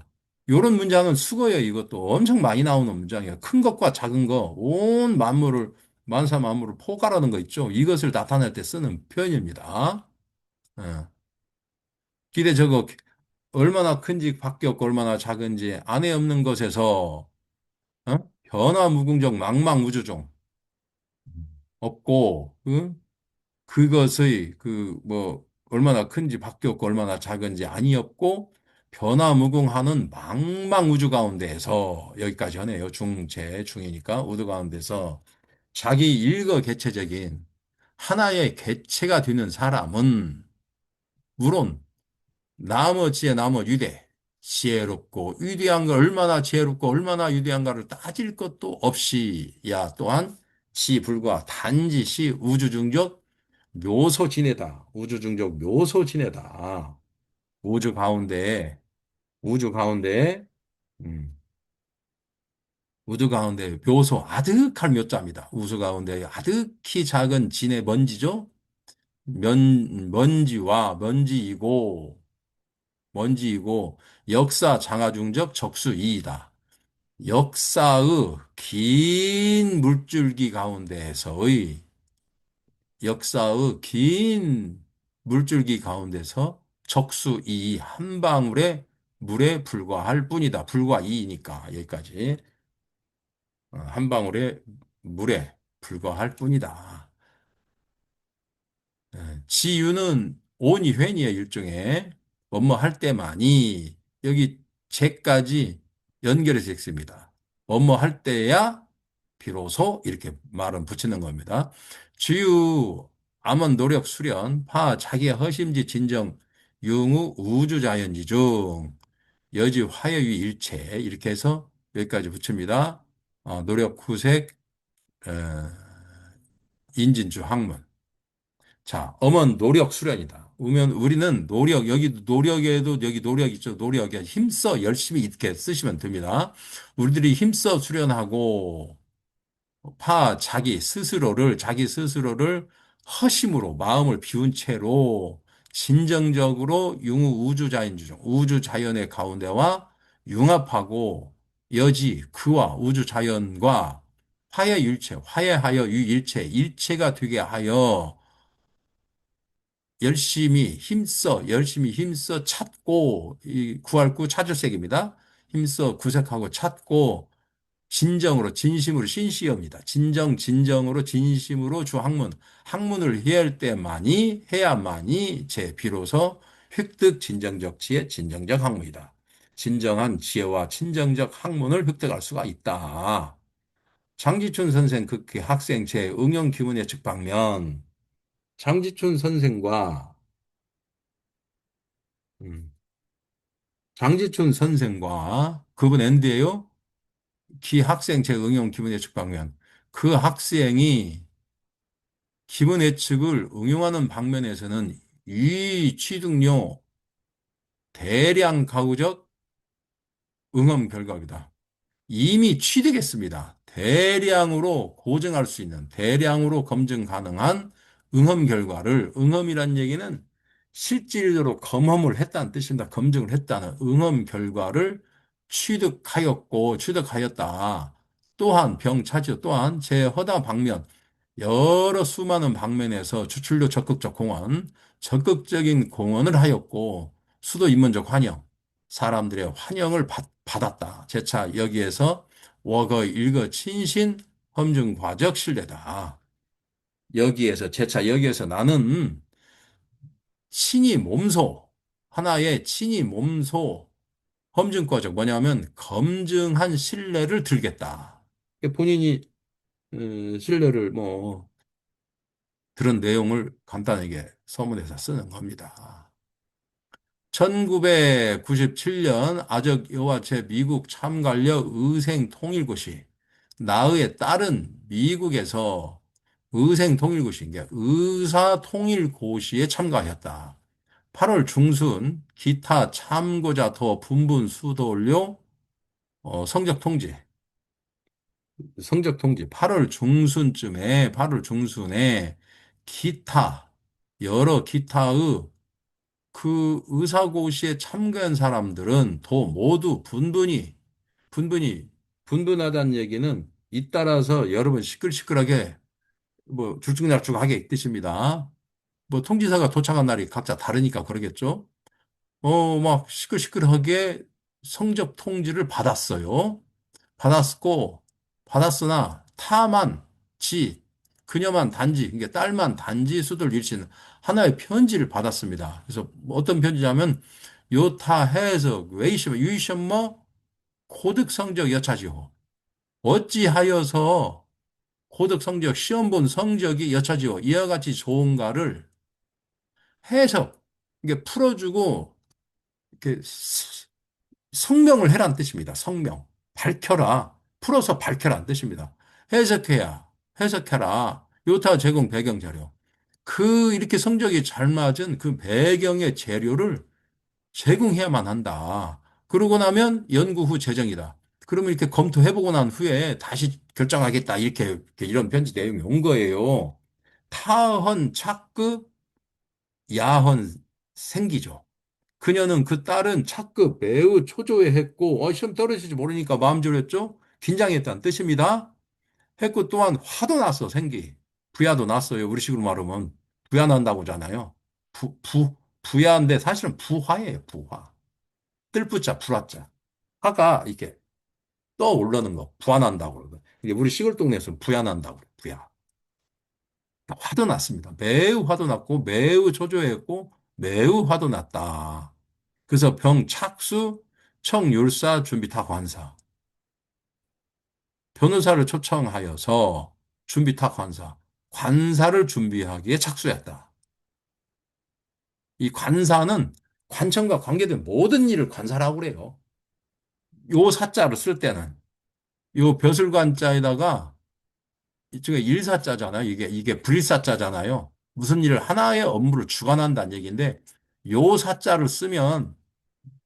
요런 문장은 수거예요. 이것도 엄청 많이 나오는 문장이에요. 큰 것과 작은 거, 온 만물을, 만사 만물을 포괄하는 거 있죠. 이것을 나타낼 때 쓰는 표현입니다. 예. 기대 저거 얼마나 큰지 밖에 없고 얼마나 작은지 안에 없는 것에서 변화무궁적 망망우주종 없고 그것의 그 뭐 얼마나 큰지 밖에 없고 얼마나 작은지 아니었고 변화무궁하는 망망우주 가운데에서 여기까지 하네요. 중재 중이니까 우주 가운데서 자기 일거개체적인 하나의 개체가 되는 사람은 물론 나머지의 나머 유대 지혜롭고 위대한 걸 얼마나 지혜롭고 얼마나 위대한가를 따질 것도 없이 야 또한 시 불과 단지 시 우주중적 묘소진해다. 우주중적 묘소진해다. 우주 가운데 우주 가운데 음, 우주 가운데 묘소 아득할 묘자입니다. 우주 가운데 아득히 작은 진의 먼지죠. 먼지와 먼지이고 역사 장하중적 적수이이다. 역사의 긴 물줄기 가운데에서의 역사의 긴 물줄기 가운데서 적수이 한 방울의 물에 불과할 뿐이다. 불과 이니까 여기까지 한 방울의 물에 불과할 뿐이다. 지유는 온이 회니의 일종의 뭐뭐 할 때만이 여기 제까지 연결해서 읽습니다. 뭐뭐 할 때야 비로소 이렇게 말은 붙이는 겁니다. 주유 암원 노력 수련 파 자기의 허심지 진정 융우 우주자연지 중 여지 화여유 일체 이렇게 해서 여기까지 붙입니다. 노력 후색 어, 인진주 학문 자, 엄은 노력 수련이다. 그러면 우리는 노력, 여기 노력에도 여기 노력 있죠. 노력에 힘써 열심히 이렇게 쓰시면 됩니다. 우리들이 힘써 수련하고 자기 스스로를 허심으로 마음을 비운 채로 진정적으로 융우 우주자연주중, 우주자연의 가운데와 융합하고 여지 그와 우주자연과 화해일체, 화해하여 유일체, 일체가 되게 하여 열심히 힘써 찾고, 이 구할 찾을색입니다. 힘써 구색하고 찾고, 진심으로, 신시여입니다. 진정으로, 진심으로 학문을 해야만이 비로소 획득 진정적 지혜, 진정적 학문이다. 진정한 지혜와 진정적 학문을 획득할 수가 있다. 장지춘 선생 그 학생 제 응용 기문의 측방면, 장지춘 선생과 음, 장지춘 선생과 그분 엔드예요. 기학생 제응용 기본예측 방면. 그 학생이 기본예측을 응용하는 방면에서는 이 취득료 대량 가구적 응험 결과이다. 이미 취득했습니다. 대량으로 고증할 수 있는, 대량으로 검증 가능한 응험 결과를, 응험이란 얘기는 실질적으로 검험을 했다는 뜻입니다. 검증을 했다는 응험 결과를 취득하였고, 취득하였다. 또한 병차지요. 또한 제허다 방면, 여러 수많은 방면에서 추출력 적극적 공헌, 적극적인 공헌을 하였고, 수도 인문적 환영, 사람들의 환영을 받았다. 재차 여기에서 워거 일거 친신 험증 과적 신뢰다. 여기에서 재차 여기에서 나는 친히 몸소 하나의 친히 몸소 험증 과적 뭐냐면 검증한 신뢰를 들겠다. 본인이 신뢰를 뭐 그런 내용을 간단하게 서문에서 쓰는 겁니다. 1997년 아적 여와체 미국 참관력 의생 통일고시 나의 딸은 미국에서 의생 통일고시, 의사 통일고시에 참가하였다. 8월 중순 기타 참고자 더 분분 수도료 성적 통지, 성적 통지 8월 중순쯤에 8월 중순에 기타 여러 기타의 그 의사고시에 참가한 사람들은 더 모두 분분히, 분분하다는 얘기는 잇따라서 여러분 시끌시끌하게 뭐 들쭉날쭉하게 뜻입니다. 뭐 통지서가 도착한 날이 각자 다르니까 그러겠죠. 막 시끌시끌하게 성적 통지를 받았어요. 받았고, 받았으나 타만, 지, 그녀만 단지, 그러니까 딸만 단지 수도를 일치는 하나의 편지를 받았습니다. 그래서 뭐 어떤 편지냐면, 요타 해석, 웨이셔, 유이셔머, 고득 성적 여차지호. 어찌하여서 고득 성적, 시험 본 성적이 여차지호. 이와 같이 좋은가를 해석, 이게 풀어주고, 이렇게 성명을 해란 뜻입니다. 성명. 밝혀라. 풀어서 밝혀란 뜻입니다. 해석해야, 해석해라. 요타 제공 배경 자료. 이렇게 성적이 잘 맞은 그 배경의 재료를 제공해야만 한다. 그러고 나면 연구 후 재정이다. 그러면 이렇게 검토해보고 난 후에 다시 결정하겠다. 이렇게 이런 편지 내용이 온 거예요. 타헌 착급, 야헌 생기죠. 그녀는 그 딸은 차급 매우 초조해했고 시험 떨어질지 모르니까 마음 졸였죠. 긴장했다는 뜻입니다. 했고 또한 화도 났어 생기. 부야도 났어요. 우리식으로 말하면 부야 난다고 하잖아요. 부야인데 사실은 부화예요. 부화. 뜰부자 불화자. 화가 이렇게 떠오르는 거. 부화 난다고 그러고. 이게 우리 시골 동네에서는 부야 난다고 그래요. 부야. 화도 났습니다. 매우 화도 났고 매우 초조했고 매우 화도 났다. 그래서 병착수, 청율사, 준비타 관사. 변호사를 초청하여서 준비타 관사. 관사를 준비하기에 착수했다. 이 관사는 관청과 관계된 모든 일을 관사라고 그래요. 요 사자를 쓸 때는 요 벼슬관자에다가 이쪽에 일사자잖아요. 이게 불사자잖아요. 무슨 일을 하나의 업무를 주관한다는 얘기인데 요 사자를 쓰면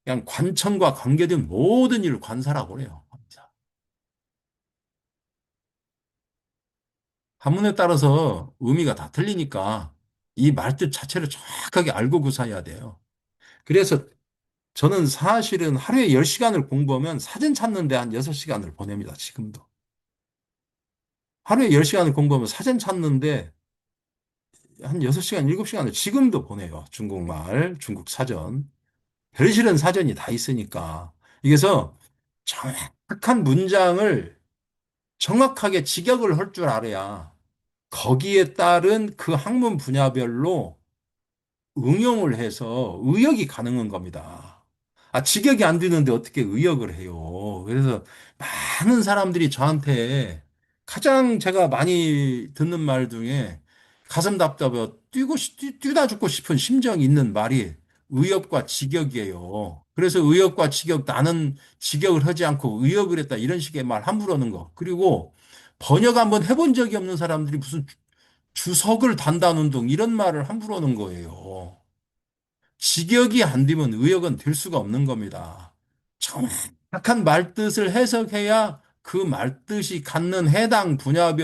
그냥 관청과 관계된 모든 일을 관사라고 그래요. 한문에 따라서 의미가 다 틀리니까 이 말뜻 자체를 정확하게 알고 구사해야 돼요. 그래서 저는 사실은 하루에 10시간을 공부하면 사전 찾는데 한 6시간을 보냅니다. 지금도. 하루에 10시간을 공부하면 사전 찾는데 한 6시간, 7시간을 지금도 보내요. 중국말, 중국 사전. 별실은 사전이 다 있으니까. 그래서 정확한 문장을 정확하게 직역을 할 줄 알아야 거기에 따른 그 학문 분야별로 응용을 해서 의역이 가능한 겁니다. 직역이 안 되는데 어떻게 의역을 해요? 그래서 많은 사람들이 저한테 가장 제가 많이 듣는 말 중에 가슴 답답해 뛰다 죽고 싶은 심정이 있는 말이 의역과 직역이에요. 그래서 의역과 직역 나는 직역을 하지 않고 의역을 했다 이런 식의 말 함부로 하는 거. 그리고 번역 한번 해본 적이 없는 사람들이 무슨 주석을 단다는 등 이런 말을 함부로 하는 거예요. 직역이 안 되면 의역은 될 수가 없는 겁니다. 정확한 말뜻을 해석해야 그 말뜻이 갖는 해당 분야,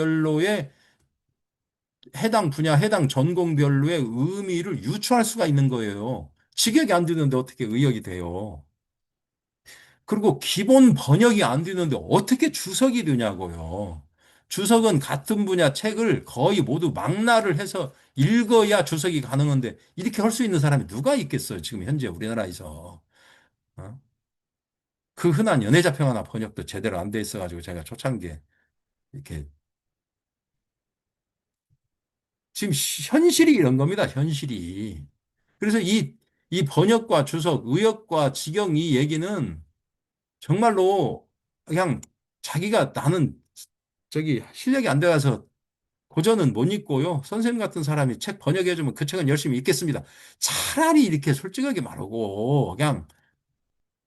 해당 전공별로의 의미를 유추할 수가 있는 거예요. 직역이 안 되는데 어떻게 의역이 돼요? 그리고 기본 번역이 안 되는데 어떻게 주석이 되냐고요. 주석은 같은 분야 책을 거의 모두 망라를 해서 읽어야 주석이 가능한데 이렇게 할 수 있는 사람이 누가 있겠어요? 지금 현재 우리나라에서. 어? 그 흔한 연애자평 하나 번역도 제대로 안 돼 있어가지고 제가 초창기에 이렇게 지금 현실이 이런 겁니다. 현실이. 그래서 이 번역과 주석, 의역과 직역 이 얘기는 정말로 그냥 자기가 나는 저기 실력이 안 돼가서 고전은 못 읽고요. 선생님 같은 사람이 책 번역해주면 그 책은 열심히 읽겠습니다. 차라리 이렇게 솔직하게 말하고 그냥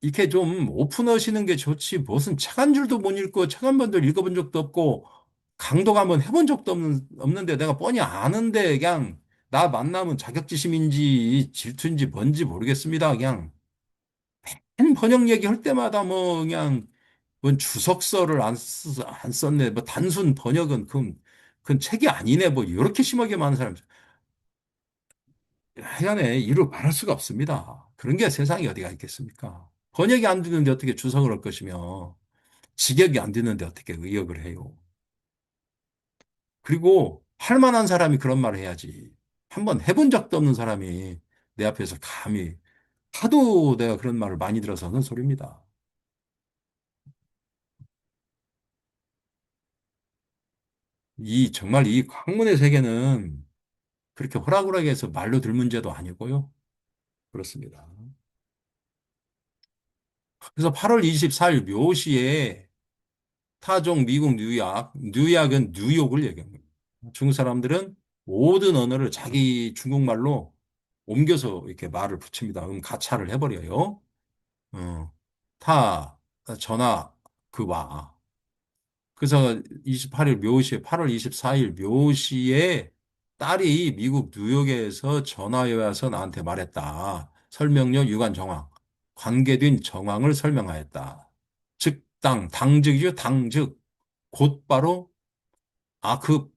이렇게 좀 오픈하시는 게 좋지. 무슨 책 한 줄도 못 읽고 책 한 번도 읽어본 적도 없고 강독 한번 해본 적도 없는데 내가 뻔히 아는데 그냥 나 만나면 자격지심인지 질투인지 뭔지 모르겠습니다. 그냥 번역 얘기할 때마다 뭐 그냥 뭔 주석서를 안 썼네. 뭐 단순 번역은 그건 책이 아니네. 뭐 이렇게 심하게 많은 사람. 하여간에 이루 말할 수가 없습니다. 그런 게 세상에 어디가 있겠습니까? 번역이 안 되는데 어떻게 주석을 할 것이며 직역이 안 되는데 어떻게 의역을 해요? 그리고 할 만한 사람이 그런 말을 해야지. 한번 해본 적도 없는 사람이 내 앞에서 감히 하도 내가 그런 말을 많이 들어서 하는 소리입니다. 정말 이 학문의 세계는 그렇게 호락호락해서 말로 들 문제도 아니고요. 그렇습니다. 그래서 8월 24일 묘시에 타종 미국 뉴약은 뉴욕을 얘기합니다. 중국 사람들은 모든 언어를 자기 중국말로 옮겨서 이렇게 말을 붙입니다. 그럼 가차를 해버려요. 어, 타, 전화, 그 와. 그래서 28일 묘시에, 8월 24일 묘시에 딸이 미국 뉴욕에서 전화해 와서 나한테 말했다. 설명료 유관 정황. 관계된 정황을 설명하였다. 즉, 당즉이죠. 당즉. 곧바로, 그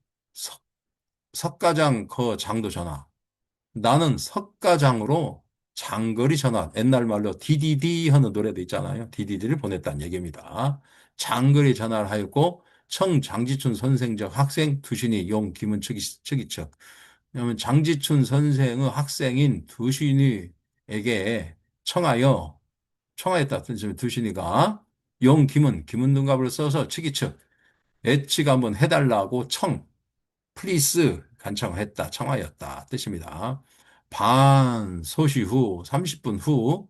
석가장 그 장도 전화. 나는 석가장으로 장거리 전화, 옛날 말로 DDD 하는 노래도 있잖아요. DDD를 보냈다는 얘기입니다. 장거리 전화를 하였고, 장지춘 선생적 학생 두신이 용 김은 측이측. 왜냐하면 장지춘 선생의 학생인 두신이에게 청하였다. 두신이가 용 김은 등갑을 써서 측이측 애치가 한번 해달라고 플리스 간청했다, 청하였다 뜻입니다. 반 소시 후 30분 후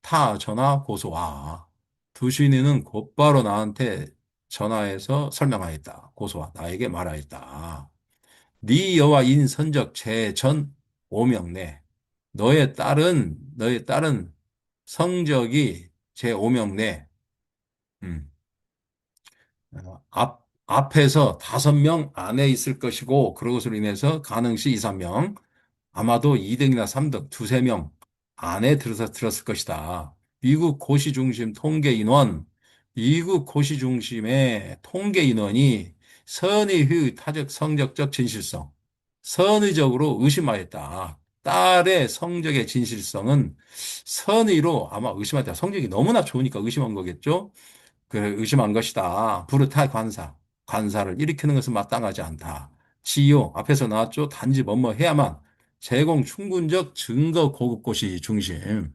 타 전화 고소와 두신이는 곧바로 나한테 전화해서 설명하였다. 고소와 나에게 말하였다. 네 여와 인 선적 제전 5명내 너의 딸은 성적이 제 5명내 앞에서 5명 안에 있을 것이고, 그것으로 인해서 가능시 2, 3명, 아마도 2등이나 3등, 두세 명 안에 들었을 것이다. 미국 고시 중심 통계 인원, 미국 고시 중심의 통계 인원이 선의의 타적 성적적 진실성, 선의적으로 의심하였다. 딸의 성적의 진실성은 선의로 아마 의심하였다. 성적이 너무나 좋으니까 의심한 거겠죠? 의심한 것이다. 부르타 관사를 일으키는 것은 마땅하지 않다. 지요, 앞에서 나왔죠. 단지 뭐뭐 해야만 제공 충분적 증거 고급고시 중심.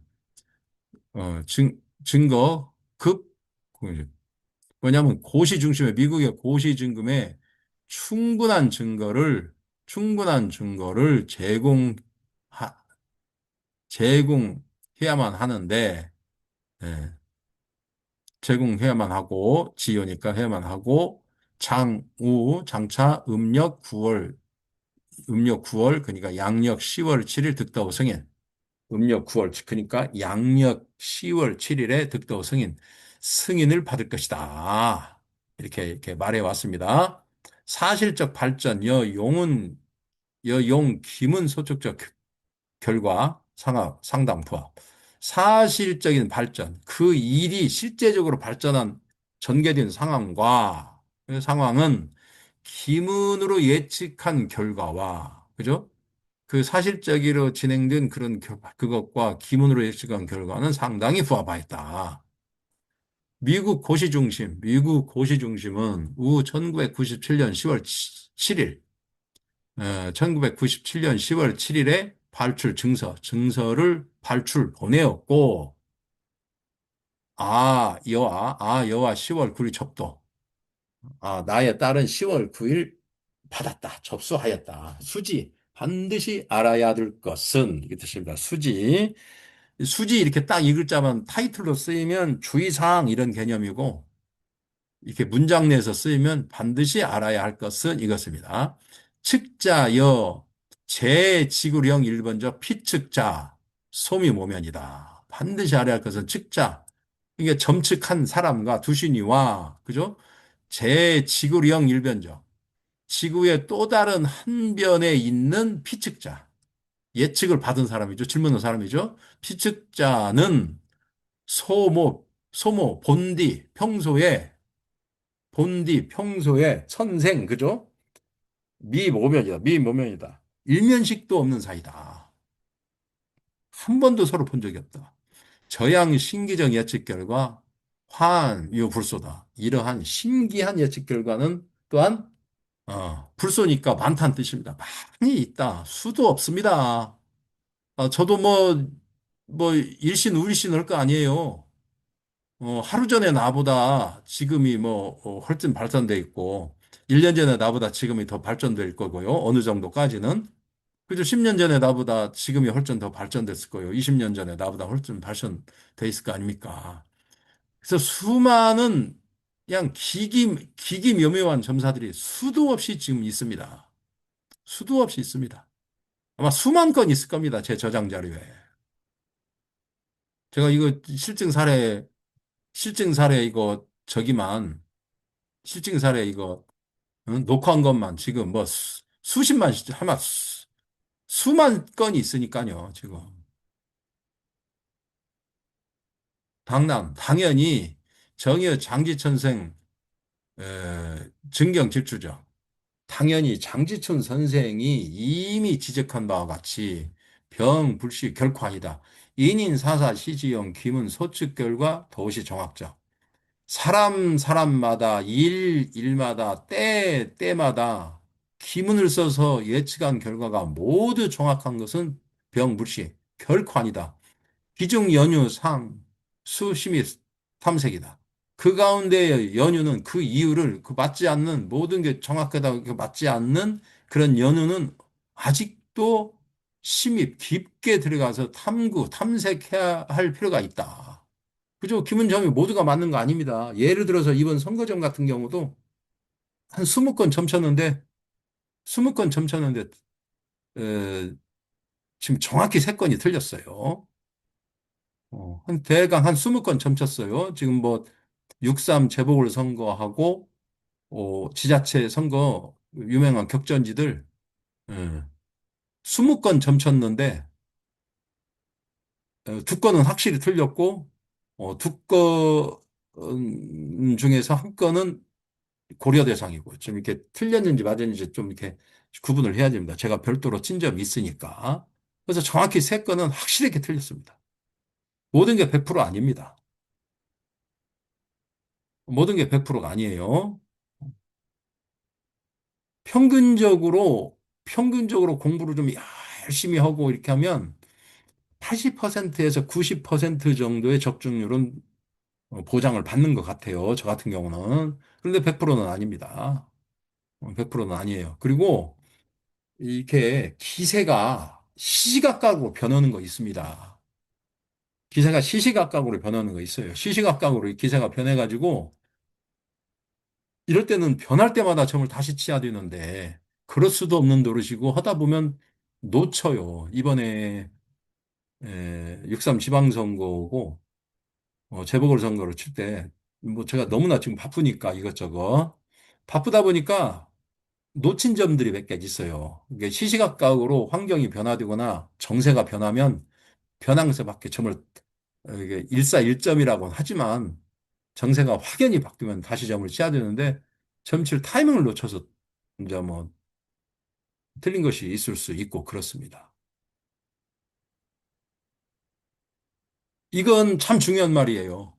증거 급 뭐냐면 고시 중심의 미국의 고시 증금에 충분한 증거를 제공해야만 하는데 예, 제공해야만 하고 지요니까 해야만 하고 장차 음력 9월 그러니까 양력 10월 7일 득다오 승인 음력 9월, 그러니까 양력 10월 7일에 득도 승인을 받을 것이다. 이렇게 말해 왔습니다. 사실적 발전, 여용, 김은 소축적 결과, 상당 부합. 사실적인 발전, 그 일이 실제적으로 발전한 전개된 상황과 그 상황은 기문으로 예측한 결과와, 그죠? 그 사실적으로 진행된 그것과 기문으로 예측한 결과는 상당히 부합하였다. 미국 고시 중심은 1997년 10월 7일, 1997년 10월 7일에 발출 증서를 발출 보내었고, 여와 10월 9일 접도. 나의 딸은 10월 9일 받았다. 접수하였다. 수지. 반드시 알아야 될 것은, 이게 뜻입니다. 수지 이렇게 딱 이 글자만 타이틀로 쓰이면 주의사항 이런 개념이고, 이렇게 문장 내에서 쓰이면 반드시 알아야 할 것은 이것입니다. 측자여, 제지구령 1번적 피측자, 소미모면이다. 반드시 알아야 할 것은 측자. 이게 점측한 사람과 두신이와, 그죠? 제지구령 1변적. 지구의 또 다른 한 변에 있는 피측자. 예측을 받은 사람이죠. 질문한 사람이죠. 피측자는 본디, 평소에 선생, 그죠? 미모면이다. 일면식도 없는 사이다. 한 번도 서로 본 적이 없다. 저양 신기적 예측 결과 환유불소다. 이러한 신기한 예측 결과는 또한 불소니까 많다는 뜻입니다. 많이 있다. 수도 없습니다. 저도 일신, 우일신 할 거 아니에요. 하루 전에 나보다 지금이 훨씬 발전돼 있고, 1년 전에 나보다 지금이 더 발전될 거고요. 어느 정도까지는. 그죠? 10년 전에 나보다 지금이 훨씬 더 발전됐을 거예요. 20년 전에 나보다 훨씬 발전돼 있을 거 아닙니까? 그래서 수많은 그냥 기기묘묘한 점사들이 수도 없이 지금 있습니다. 수도 없이 있습니다. 아마 수만 건 있을 겁니다. 제 저장 자료에. 제가 이거 실증 사례 이거 저기만, 실증 사례 이거 녹화한 것만 지금 수십만, 아마 수만 건이 있으니까요, 지금. 당연히 정여 장지천생 증경 질주죠. 당연히 장지천 선생이 이미 지적한 바와 같이 병불시 결코 아니다. 인인 사사 시지영 김은 소측 결과 도시 정확적. 사람마다 일마다 때마다 기문을 써서 예측한 결과가 모두 정확한 것은 병불시 결코 아니다. 기중 연유 수심이 탐색이다. 그 가운데 연유는 그 이유를 그 맞지 않는 모든 게 정확하다고 맞지 않는 그런 연유는 아직도 심입 깊게 들어가서 탐색해야 할 필요가 있다. 그죠? 김은점이 모두가 맞는 거 아닙니다. 예를 들어서 이번 선거점 같은 경우도 한 20건 점쳤는데 20건 점쳤는데 에, 지금 정확히 3건이 틀렸어요. 대강 한 20건 점쳤어요. 지금 6.3 재보궐선거하고 지자체 선거 유명한 격전지들 예, 20건 점쳤는데 2건은 확실히 틀렸고 2건 중에서 1건은 고려 대상이고 좀 이렇게 틀렸는지 맞았는지 좀 이렇게 구분을 해야 됩니다. 제가 별도로 친 점이 있으니까. 그래서 정확히 3건은 확실하게 틀렸습니다. 모든 게 100% 아닙니다. 모든 게 100%가 아니에요. 평균적으로 공부를 좀 열심히 하고 이렇게 하면 80%에서 90% 정도의 적중률은 보장을 받는 것 같아요. 저 같은 경우는. 그런데 100%는 아닙니다. 100%는 아니에요. 그리고 이렇게 기세가 시시각각으로 변하는 거 있습니다. 기세가 시시각각으로 변하는 거 있어요. 시시각각으로 이 기세가 변해가지고 이럴 때는 변할 때마다 점을 다시 치야 되는데 그럴 수도 없는 노릇이고 하다 보면 놓쳐요. 6.3 지방선거고, 재보궐선거를 칠 때, 뭐 제가 너무나 지금 바쁘니까 이것저것. 바쁘다 보니까 놓친 점들이 몇 가지 있어요. 이게 시시각각으로 환경이 변화되거나 정세가 변하면 변한 것에밖에 점을, 이게 일사일점이라고는 하지만 정세가 확연히 바뀌면 다시 점을 쳐야 되는데 점칠 타이밍을 놓쳐서 이제 뭐 틀린 것이 있을 수 있고 그렇습니다. 이건 참 중요한 말이에요.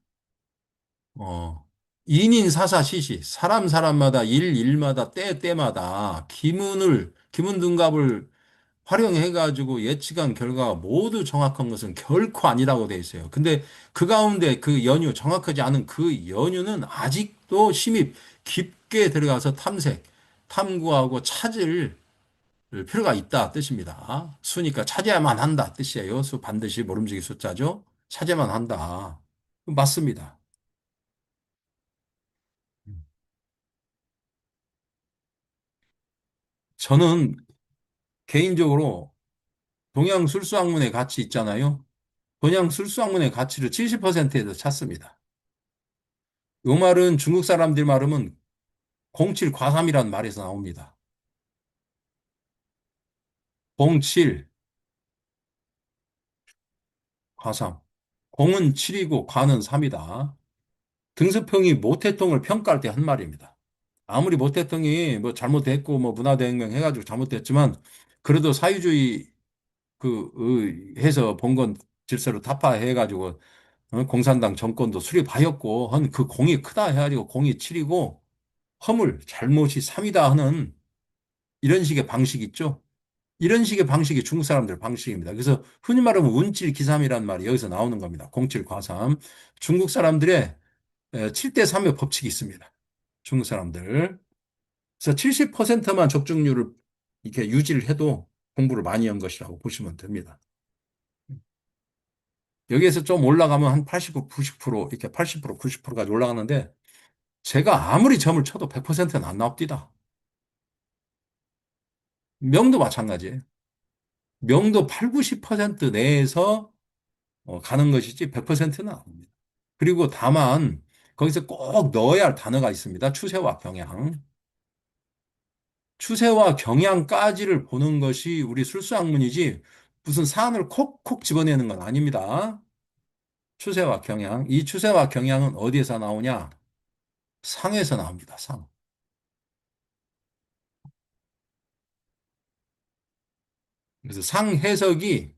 인인사사시시 사람마다 일마다 때마다 기문등갑을 활용해가지고 예측한 결과가 모두 정확한 것은 결코 아니라고 돼 있어요. 근데 그 가운데 그 연유, 정확하지 않은 그 연유는 아직도 심입 깊게 들어가서 탐구하고 찾을 필요가 있다 뜻입니다. 수니까 찾아야만 한다 뜻이에요. 수 반드시 모름지기 숫자죠. 찾아야만 한다. 맞습니다. 저는 개인적으로 동양술수학문의 가치 있잖아요. 동양술수학문의 가치를 70%에서 찾습니다. 이 말은 중국 사람들 말하면 07 과삼이라는 말에서 나옵니다. 07 과삼. 공은 7이고 과는 3이다. 등소평이 모태통을 평가할 때 한 말입니다. 아무리 모태통이 뭐 잘못됐고 뭐 문화대혁명 해가지고 잘못됐지만 그래도 사회주의 해서 봉건 질서를 타파해가지고 공산당 정권도 수립하였고 한 그 공이 크다 해가지고 공이 7이고 허물 잘못이 3이다 하는 이런 식의 방식 있죠. 이런 식의 방식이 중국 사람들 방식입니다. 그래서 흔히 말하면 운칠 기삼이라는 말이 여기서 나오는 겁니다. 공칠 과삼. 중국 사람들의 7대 3의 법칙이 있습니다. 중국 사람들. 그래서 70%만 적중률을 이렇게 유지를 해도 공부를 많이 한 것이라고 보시면 됩니다. 여기에서 좀 올라가면 한 89, 90% 이렇게 80%, 90%까지 올라가는데 제가 아무리 점을 쳐도 100%는 안 나옵니다. 명도 마찬가지예요. 명도 8, 90% 내에서 가는 것이지 100%는 아닙니다. 그리고 다만 거기서 꼭 넣어야 할 단어가 있습니다. 추세와 경향. 추세와 경향까지를 보는 것이 우리 술수학문이지 무슨 사안을 콕콕 집어내는 건 아닙니다. 추세와 경향. 이 추세와 경향은 어디에서 나오냐? 상에서 나옵니다. 상. 그래서 상 해석이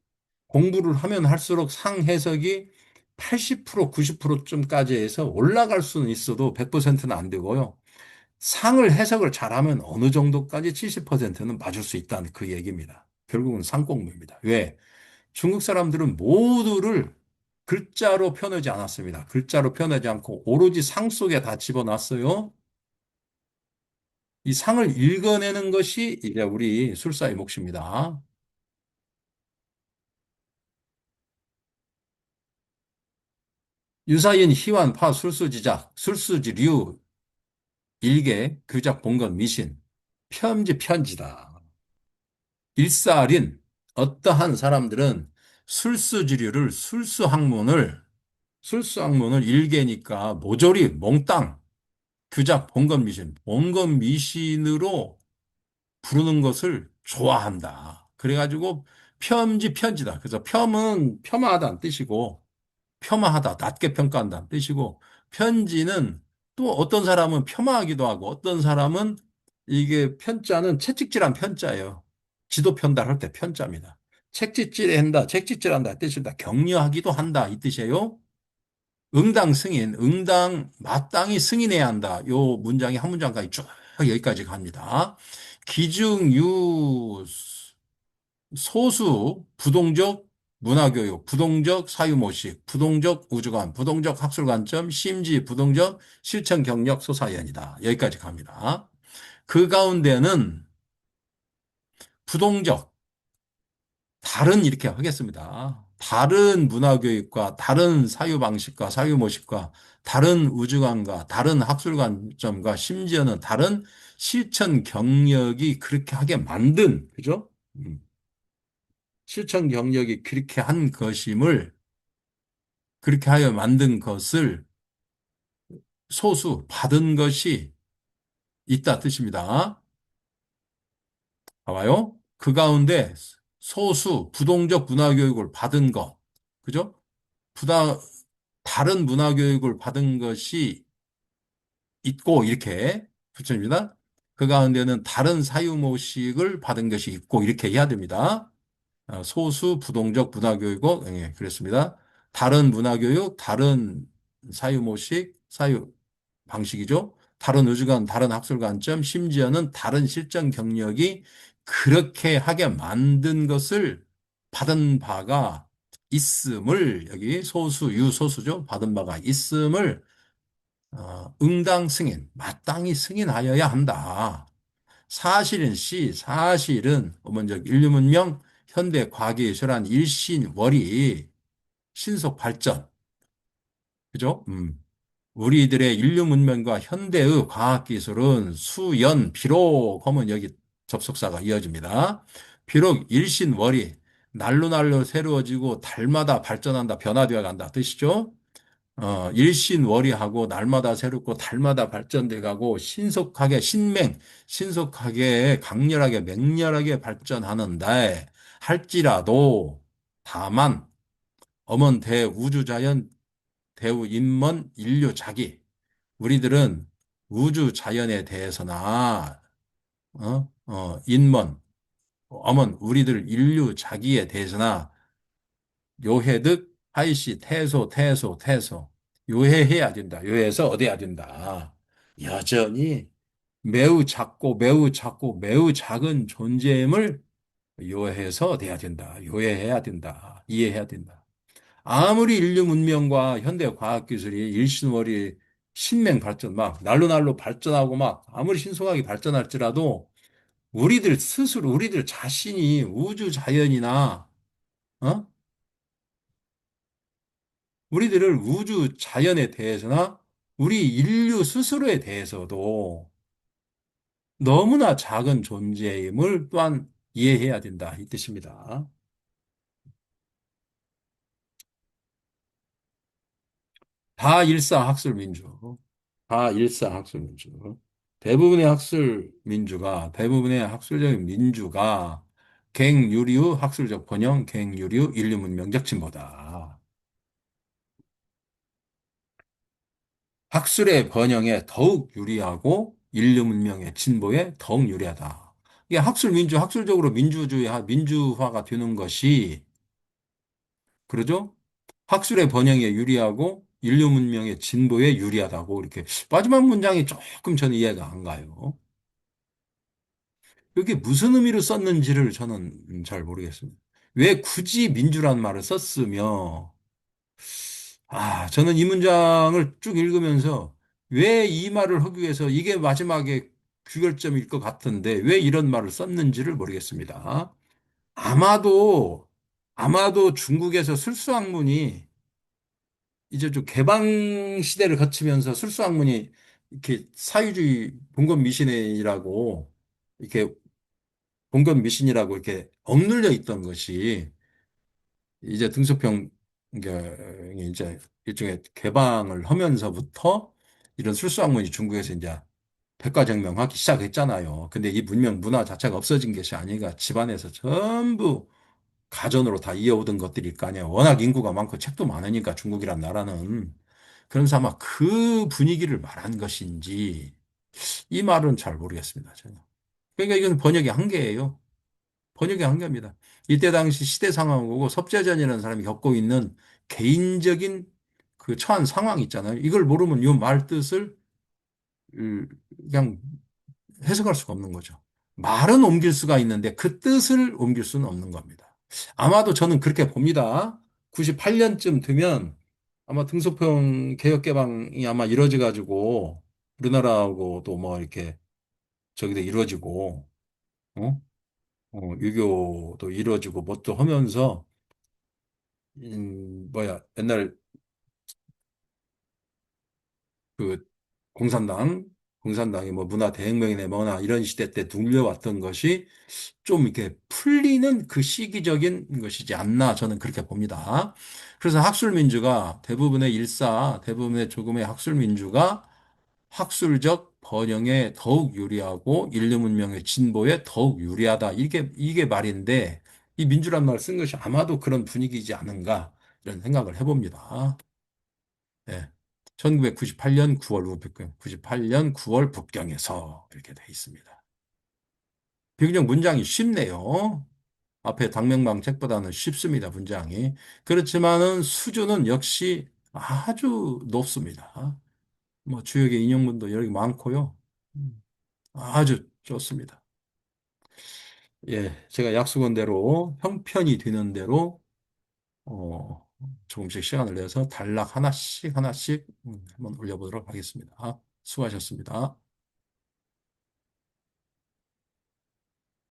공부를 하면 할수록 상 해석이 80%, 90%쯤까지 해서 올라갈 수는 있어도 100%는 안 되고요. 상을 해석을 잘하면 어느 정도까지 70%는 맞을 수 있다는 그 얘기입니다. 결국은 상공부입니다. 왜? 중국 사람들은 모두를 글자로 표현하지 않았습니다. 글자로 표현하지 않고 오로지 상 속에 다 집어놨어요. 이 상을 읽어내는 것이 이제 우리 술사의 몫입니다. 유사인, 희완, 파, 술수지작, 술수지류, 일개, 규작, 본건, 미신, 편지, 편지다. 일사린, 어떠한 사람들은 술수학문을 일개니까 모조리 몽땅, 규작, 본건, 미신, 본건, 미신으로 부르는 것을 좋아한다. 그래가지고 편지, 편지다. 그래서 폄은 폄하하다는 뜻이고, 폄하하다, 낮게 평가한다는 뜻이고, 편지는 또 어떤 사람은 폄하하기도 하고, 어떤 사람은 이게 편자는 채찍질한 편자예요. 지도 편달할 때 편자입니다. 책짓질한다, 책짓질한다 뜻입니다. 격려하기도 한다 이 뜻이에요. 응당 승인, 응당 마땅히 승인해야 한다. 요 문장이 한 문장까지 쭉 여기까지 갑니다. 기중유 소수 부동적 문화교육, 부동적 사유모식, 부동적 우주관, 부동적 학술관점, 심지, 부동적 실천 경력 소사연이다. 여기까지 갑니다. 그 가운데는 부동적, 다른 이렇게 하겠습니다. 다른 문화교육과 다른 사유방식과 사유모식과 다른 우주관과 다른 학술관점과 심지어는 다른 실천 경력이 그렇게 하게 만든, 그죠? 실천 경력이 그렇게 한 것임을, 그렇게 하여 만든 것을 소수 받은 것이 있다 뜻입니다. 봐봐요. 그 가운데 소수 부동적 문화교육을 받은 것, 그죠? 부다, 다른 문화교육을 받은 것이 있고, 이렇게 붙여줍니다. 그 가운데는 다른 사유모식을 받은 것이 있고, 이렇게 해야 됩니다. 소수 부동적 문화교육고, 예, 그랬습니다. 다른 문화교육, 다른 사유모식, 사유 방식이죠. 다른 우주관, 다른 학술 관점, 심지어는 다른 실전 경력이 그렇게 하게 만든 것을 받은 바가 있음을, 여기 소수, 유소수죠. 받은 바가 있음을 응당 승인, 마땅히 승인하여야 한다. 사실은 사실은 먼저 인류 문명, 현대 과학기술한 일신월이 신속 발전, 그죠? 우리들의 인류 문명과 현대의 과학기술은 수연, 비록 하면 여기 접속사가 이어집니다. 비록 일신월이 날로 날로 새로워지고 달마다 발전한다, 변화되어 간다 뜻이죠. 일신월이하고 날마다 새롭고 달마다 발전돼 가고 신속하게 신속하게 강렬하게 맹렬하게 발전하는데 할지라도 다만 엄은 대우주자연 대우인먼 인류 자기 우리들은 우주 자연에 대해서나 인먼 엄은 우리들 인류 자기에 대해서나 요해득 하이시 태소 요해해야 된다. 요해서 얻어야 된다. 여전히 매우 작고 매우 작은 존재임을 요해서 돼야 된다. 요해해야 된다. 이해해야 된다. 아무리 인류 문명과 현대 과학기술이 일신월이 신맹 발전 막 날로 날로 발전하고 막 아무리 신속하게 발전할지라도 우리들 스스로 우리들 자신이 우주 자연이나 어? 우리들을 우주 자연에 대해서나 우리 인류 스스로에 대해서도 너무나 작은 존재임을 또한 이해해야 된다. 이 뜻입니다. 다일사학술민주. 다일사학술민주. 대부분의 학술적인 민주가 갱유류 학술적 번영, 갱유류 인류문명적 진보다. 학술의 번영에 더욱 유리하고 인류 문명의 진보에 더욱 유리하다. 이게 학술적으로 민주화가 되는 것이, 그러죠? 학술의 번영에 유리하고 인류 문명의 진보에 유리하다고 이렇게 마지막 문장이 조금 저는 이해가 안 가요. 이게 무슨 의미로 썼는지를 저는 잘 모르겠습니다. 왜 굳이 민주란 말을 썼으며, 저는 이 문장을 쭉 읽으면서 왜 이 말을 하기 위해서 이게 마지막에 귀결점일 것 같은데 왜 이런 말을 썼는지를 모르겠습니다. 아마도, 아마도 중국에서 술수학문이 이제 좀 개방 시대를 거치면서 술수학문이 이렇게 사유주의 봉건 미신이라고 이렇게 봉건 미신이라고 이렇게 억눌려 있던 것이 이제 등소평 이 이제 일종의 개방을 하면서부터 이런 술수학문이 중국에서 이제 백과정명하기 시작했잖아요. 근데 이 문명 문화 자체가 없어진 것이 아니라 집안에서 전부 가전으로 다 이어오던 것들일 거 아니에요. 워낙 인구가 많고 책도 많으니까 중국이란 나라는. 그래서 아마 그 분위기를 말한 것인지 이 말은 잘 모르겠습니다. 저는. 그러니까 이건 번역의 한계예요. 번역의 한계입니다. 이때 당시 시대 상황을 보고 섭재전이라는 사람이 겪고 있는 개인적인 그 처한 상황 있잖아요. 이걸 모르면 이 말 뜻을 그냥 해석할 수가 없는 거죠. 말은 옮길 수가 있는데 그 뜻을 옮길 수는 없는 겁니다. 아마도 저는 그렇게 봅니다. 98년쯤 되면 아마 등소평 개혁 개방이 아마 이루어져 가지고 우리나라하고도 뭐 이렇게 저기도 이루어지고 어? 유교도 이루어지고 뭐 또 하면서 옛날 그 공산당 공산당이 뭐 문화 대혁명이네 뭐나 이런 시대 때 눌려왔던 것이 좀 이렇게 풀리는 그 시기적인 것이지 않나 저는 그렇게 봅니다. 그래서 학술민주가 대부분의 일사, 대부분의 조금의 학술민주가 학술적 번영에 더욱 유리하고 인류 문명의 진보에 더욱 유리하다. 이게 말인데 이 민주란 말 쓴 것이 아마도 그런 분위기이지 않은가 이런 생각을 해봅니다. 예. 1998년 9월 북경, 98년 9월 북경에서 이렇게 돼 있습니다. 비교적 문장이 쉽네요. 앞에 당명방 책보다는 쉽습니다, 문장이. 그렇지만은 수준은 역시 아주 높습니다. 뭐 주역의 인용문도 여기 많고요. 아주 좋습니다. 예, 제가 약속한 대로 형편이 되는 대로 어, 조금씩 시간을 내서 단락 하나씩 하나씩 한번 올려보도록 하겠습니다. 수고하셨습니다.